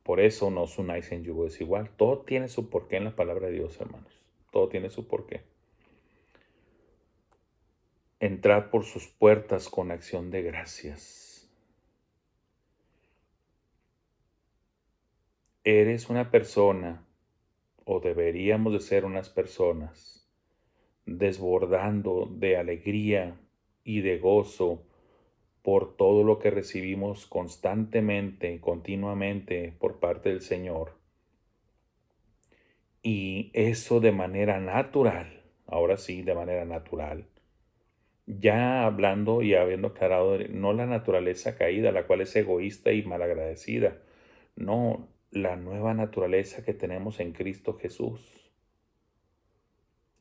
Por eso no os unáis en yugo desigual. Todo tiene su porqué en la palabra de Dios, hermanos. Todo tiene su porqué. Entrad por sus puertas con acción de gracias. Eres una persona, o deberíamos de ser unas personas, desbordando de alegría y de gozo por todo lo que recibimos constantemente, continuamente por parte del Señor. Y eso de manera natural, ahora sí, de manera natural, ya hablando y habiendo aclarado, no la naturaleza caída, la cual es egoísta y malagradecida, no, la nueva naturaleza que tenemos en Cristo Jesús.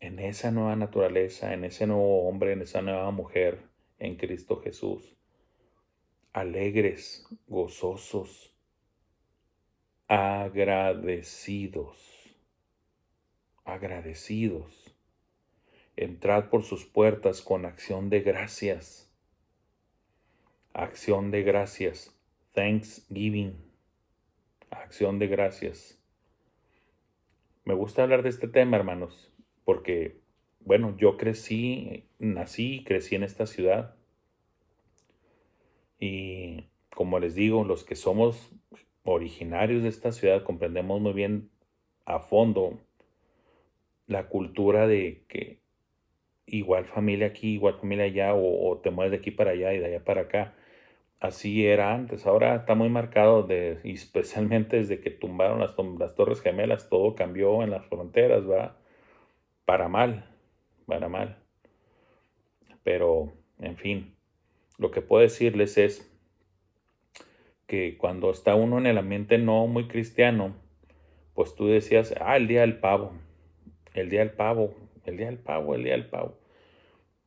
En esa nueva naturaleza, en ese nuevo hombre, en esa nueva mujer, en Cristo Jesús. Alegres, gozosos, agradecidos. Entrad por sus puertas con acción de gracias. Acción de gracias. Thanksgiving. Acción de gracias. Me gusta hablar de este tema, hermanos, porque bueno, yo nací y crecí en esta ciudad. Y como les digo, los que somos originarios de esta ciudad comprendemos muy bien a fondo la cultura de que igual familia aquí, igual familia allá, o te mueves de aquí para allá y de allá para acá. Así era antes. Ahora está muy marcado, y especialmente desde que tumbaron las Torres Gemelas, todo cambió en las fronteras, ¿va? Para mal, para mal. Pero, en fin, lo que puedo decirles es que cuando está uno en el ambiente no muy cristiano, pues tú decías, el día del pavo, el día del pavo, el día del pavo, el día del pavo.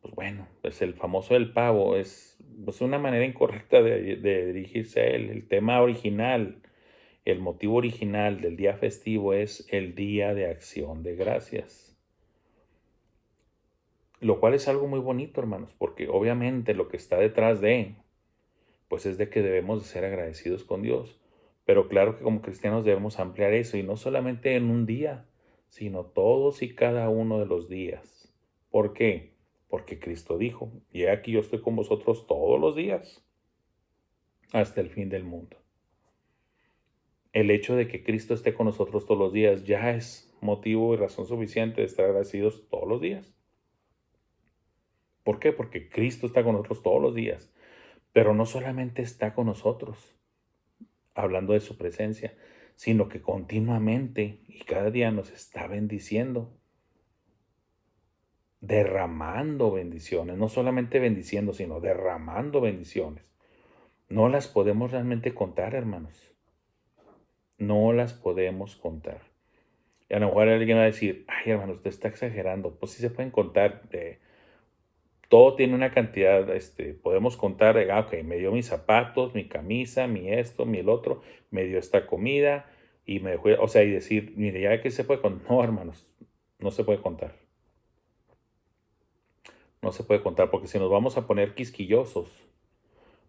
Pues bueno, pues el famoso del pavo es pues una manera incorrecta de dirigirse a él. El tema original, el motivo original del día festivo es el Día de Acción de Gracias. Lo cual es algo muy bonito, hermanos, porque obviamente lo que está detrás pues es de que debemos de ser agradecidos con Dios. Pero claro que como cristianos debemos ampliar eso y no solamente en un día, sino todos y cada uno de los días. ¿Por qué? Porque Cristo dijo, y aquí yo estoy con vosotros todos los días, hasta el fin del mundo. El hecho de que Cristo esté con nosotros todos los días ya es motivo y razón suficiente de estar agradecidos todos los días. ¿Por qué? Porque Cristo está con nosotros todos los días, pero no solamente está con nosotros, hablando de su presencia, sino que continuamente y cada día nos está bendiciendo, derramando bendiciones, no solamente bendiciendo, sino derramando bendiciones. No las podemos realmente contar, hermanos. No las podemos contar. Y a lo mejor alguien va a decir, ay, hermano, usted está exagerando. Pues sí se pueden contar. Todo tiene una cantidad, podemos contar, ok, me dio mis zapatos, mi camisa, mi esto, mi el otro, me dio esta comida y me dejó, o sea, y decir, mire, ya que se puede contar. No, hermanos, no se puede contar. No se puede contar porque si nos vamos a poner quisquillosos,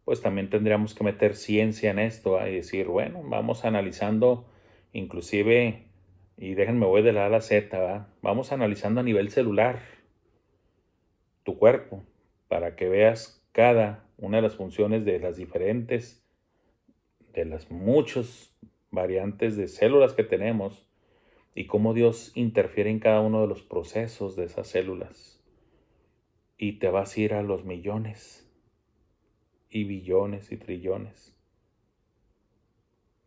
pues también tendríamos que meter ciencia en esto, y decir, bueno, vamos analizando inclusive, y déjenme voy de la A a la Z, ¿va? Vamos analizando a nivel celular tu cuerpo para que veas cada una de las funciones de las diferentes, de las muchas variantes de células que tenemos y cómo Dios interfiere en cada uno de los procesos de esas células. Y te vas a ir a los millones y billones y trillones.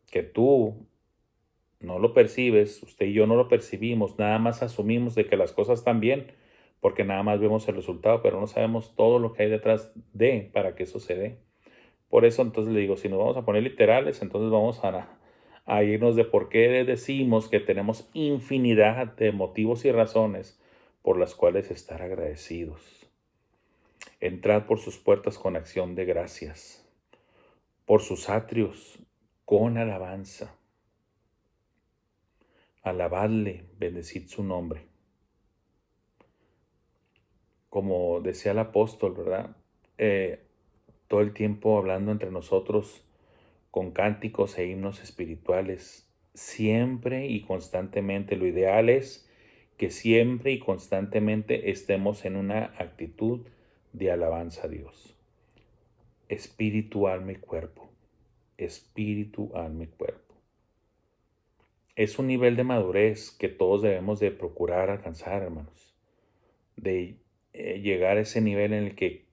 Que tú no lo percibes, usted y yo no lo percibimos, nada más asumimos de que las cosas están bien, porque nada más vemos el resultado, pero no sabemos todo lo que hay detrás para que eso se dé. Por eso entonces le digo, si nos vamos a poner literales, entonces vamos a irnos de por qué decimos que tenemos infinidad de motivos y razones por las cuales estar agradecidos. Entrad por sus puertas con acción de gracias, por sus atrios con alabanza. Alabadle, bendecid su nombre. Como decía el apóstol, ¿verdad? Todo el tiempo hablando entre nosotros con cánticos e himnos espirituales, siempre y constantemente. Lo ideal es que siempre y constantemente estemos en una actitud de alabanza a Dios. Espíritu, alma y cuerpo. Espíritu, alma y cuerpo. Es un nivel de madurez que todos debemos de procurar alcanzar, hermanos. De llegar a ese nivel en el que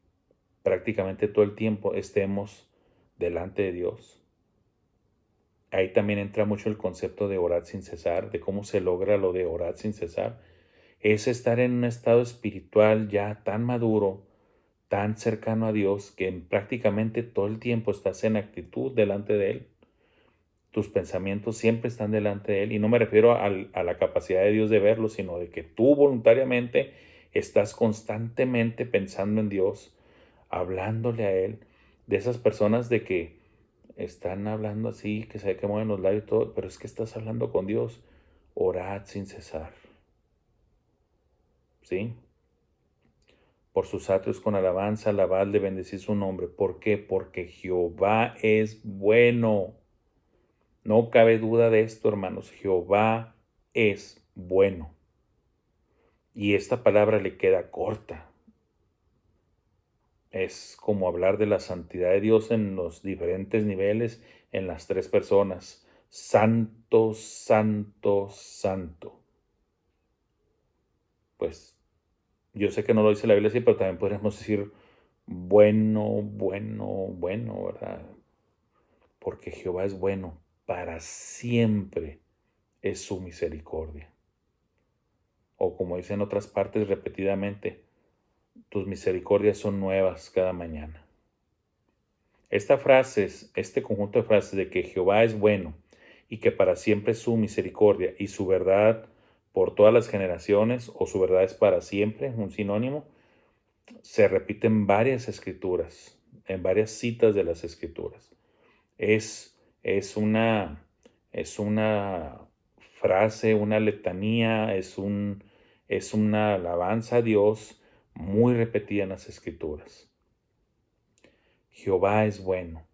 prácticamente todo el tiempo estemos delante de Dios. Ahí también entra mucho el concepto de orar sin cesar, de cómo se logra lo de orar sin cesar. Es estar en un estado espiritual ya tan maduro, tan cercano a Dios, que prácticamente todo el tiempo estás en actitud delante de Él. Tus pensamientos siempre están delante de Él. Y no me refiero a la capacidad de Dios de verlo, sino de que tú voluntariamente estás constantemente pensando en Dios, hablándole a Él. De esas personas de que están hablando así, que sabe que mueven los labios y todo, pero es que estás hablando con Dios. Orad sin cesar. ¿Sí? Por sus atrios con alabanza, alabadle, bendecid su nombre. ¿Por qué? Porque Jehová es bueno. No cabe duda de esto, hermanos. Jehová es bueno. Y esta palabra le queda corta. Es como hablar de la santidad de Dios en los diferentes niveles, en las tres personas. Santo, santo, santo. Pues yo sé que no lo dice la Biblia así, pero también podríamos decir bueno, bueno, bueno, ¿verdad? Porque Jehová es bueno, para siempre es su misericordia. O como dicen en otras partes repetidamente, tus misericordias son nuevas cada mañana. Esta frase, este conjunto de frases de que Jehová es bueno y que para siempre es su misericordia y su verdad por todas las generaciones, o su verdad es para siempre, un sinónimo, se repite en varias escrituras, en varias citas de las escrituras. Es una frase, una letanía, es una alabanza a Dios muy repetida en las escrituras. Jehová es bueno.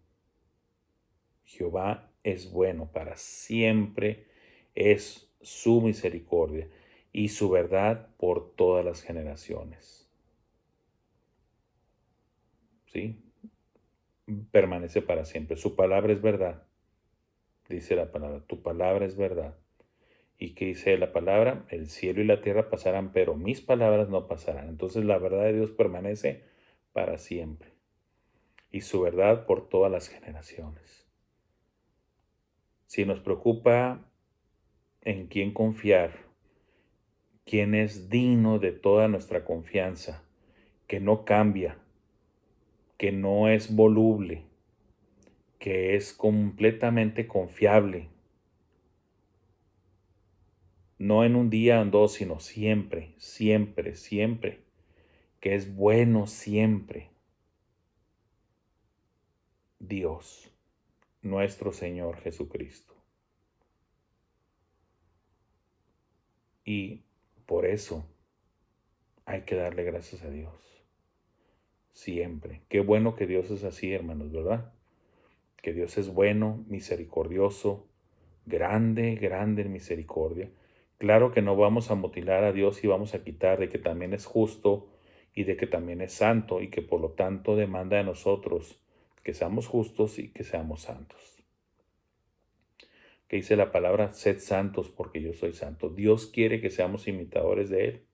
Jehová es bueno, para siempre es su misericordia y su verdad por todas las generaciones. ¿Sí? Permanece para siempre. Su palabra es verdad. Dice la palabra, tu palabra es verdad. ¿Y qué dice la palabra? El cielo y la tierra pasarán, pero mis palabras no pasarán. Entonces la verdad de Dios permanece para siempre. Y su verdad por todas las generaciones. Si nos preocupa en quién confiar, quién es digno de toda nuestra confianza, que no cambia, que no es voluble, que es completamente confiable, no en un día o en dos, sino siempre, siempre, siempre, que es bueno siempre. Dios, nuestro Señor Jesucristo. Y por eso hay que darle gracias a Dios. Siempre. Qué bueno que Dios es así, hermanos, ¿verdad? Que Dios es bueno, misericordioso, grande, grande en misericordia. Claro que no vamos a mutilar a Dios y vamos a quitar de que también es justo y de que también es santo y que por lo tanto demanda de nosotros que seamos justos y que seamos santos. Que dice la palabra, sed santos porque yo soy santo. Dios quiere que seamos imitadores de Él.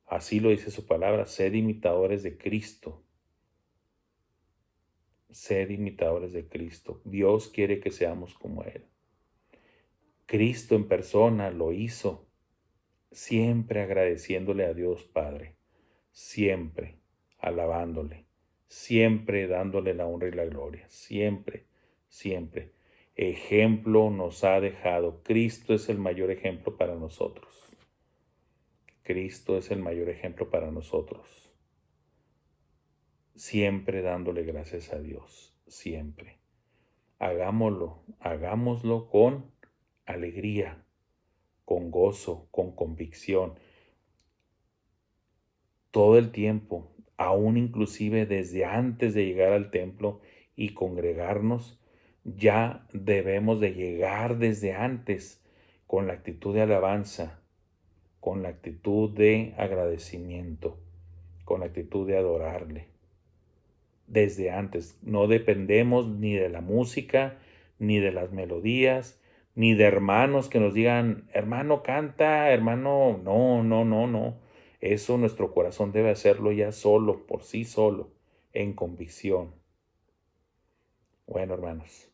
Así lo dice su palabra, sed imitadores de Cristo. Sed imitadores de Cristo. Dios quiere que seamos como Él. Cristo en persona lo hizo, siempre agradeciéndole a Dios Padre, siempre alabándole, siempre dándole la honra y la gloria, siempre, siempre. Ejemplo nos ha dejado. Cristo es el mayor ejemplo para nosotros. Cristo es el mayor ejemplo para nosotros. Siempre dándole gracias a Dios, siempre. Hagámoslo con alegría, con gozo, con convicción, todo el tiempo, aún inclusive desde antes de llegar al templo y congregarnos, ya debemos de llegar desde antes con la actitud de alabanza, con la actitud de agradecimiento, con la actitud de adorarle. Desde antes, no dependemos ni de la música, ni de las melodías, ni de hermanos que nos digan, hermano, canta, hermano, no, no, no, no. Eso nuestro corazón debe hacerlo ya solo, por sí solo, en convicción. Bueno, hermanos,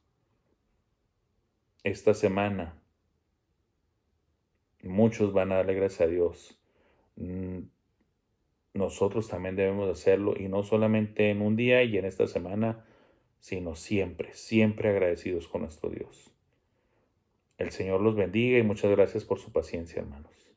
esta semana muchos van a darle gracias a Dios. Nosotros también debemos hacerlo, y no solamente en un día y en esta semana, sino siempre, siempre agradecidos con nuestro Dios. El Señor los bendiga y muchas gracias por su paciencia, hermanos.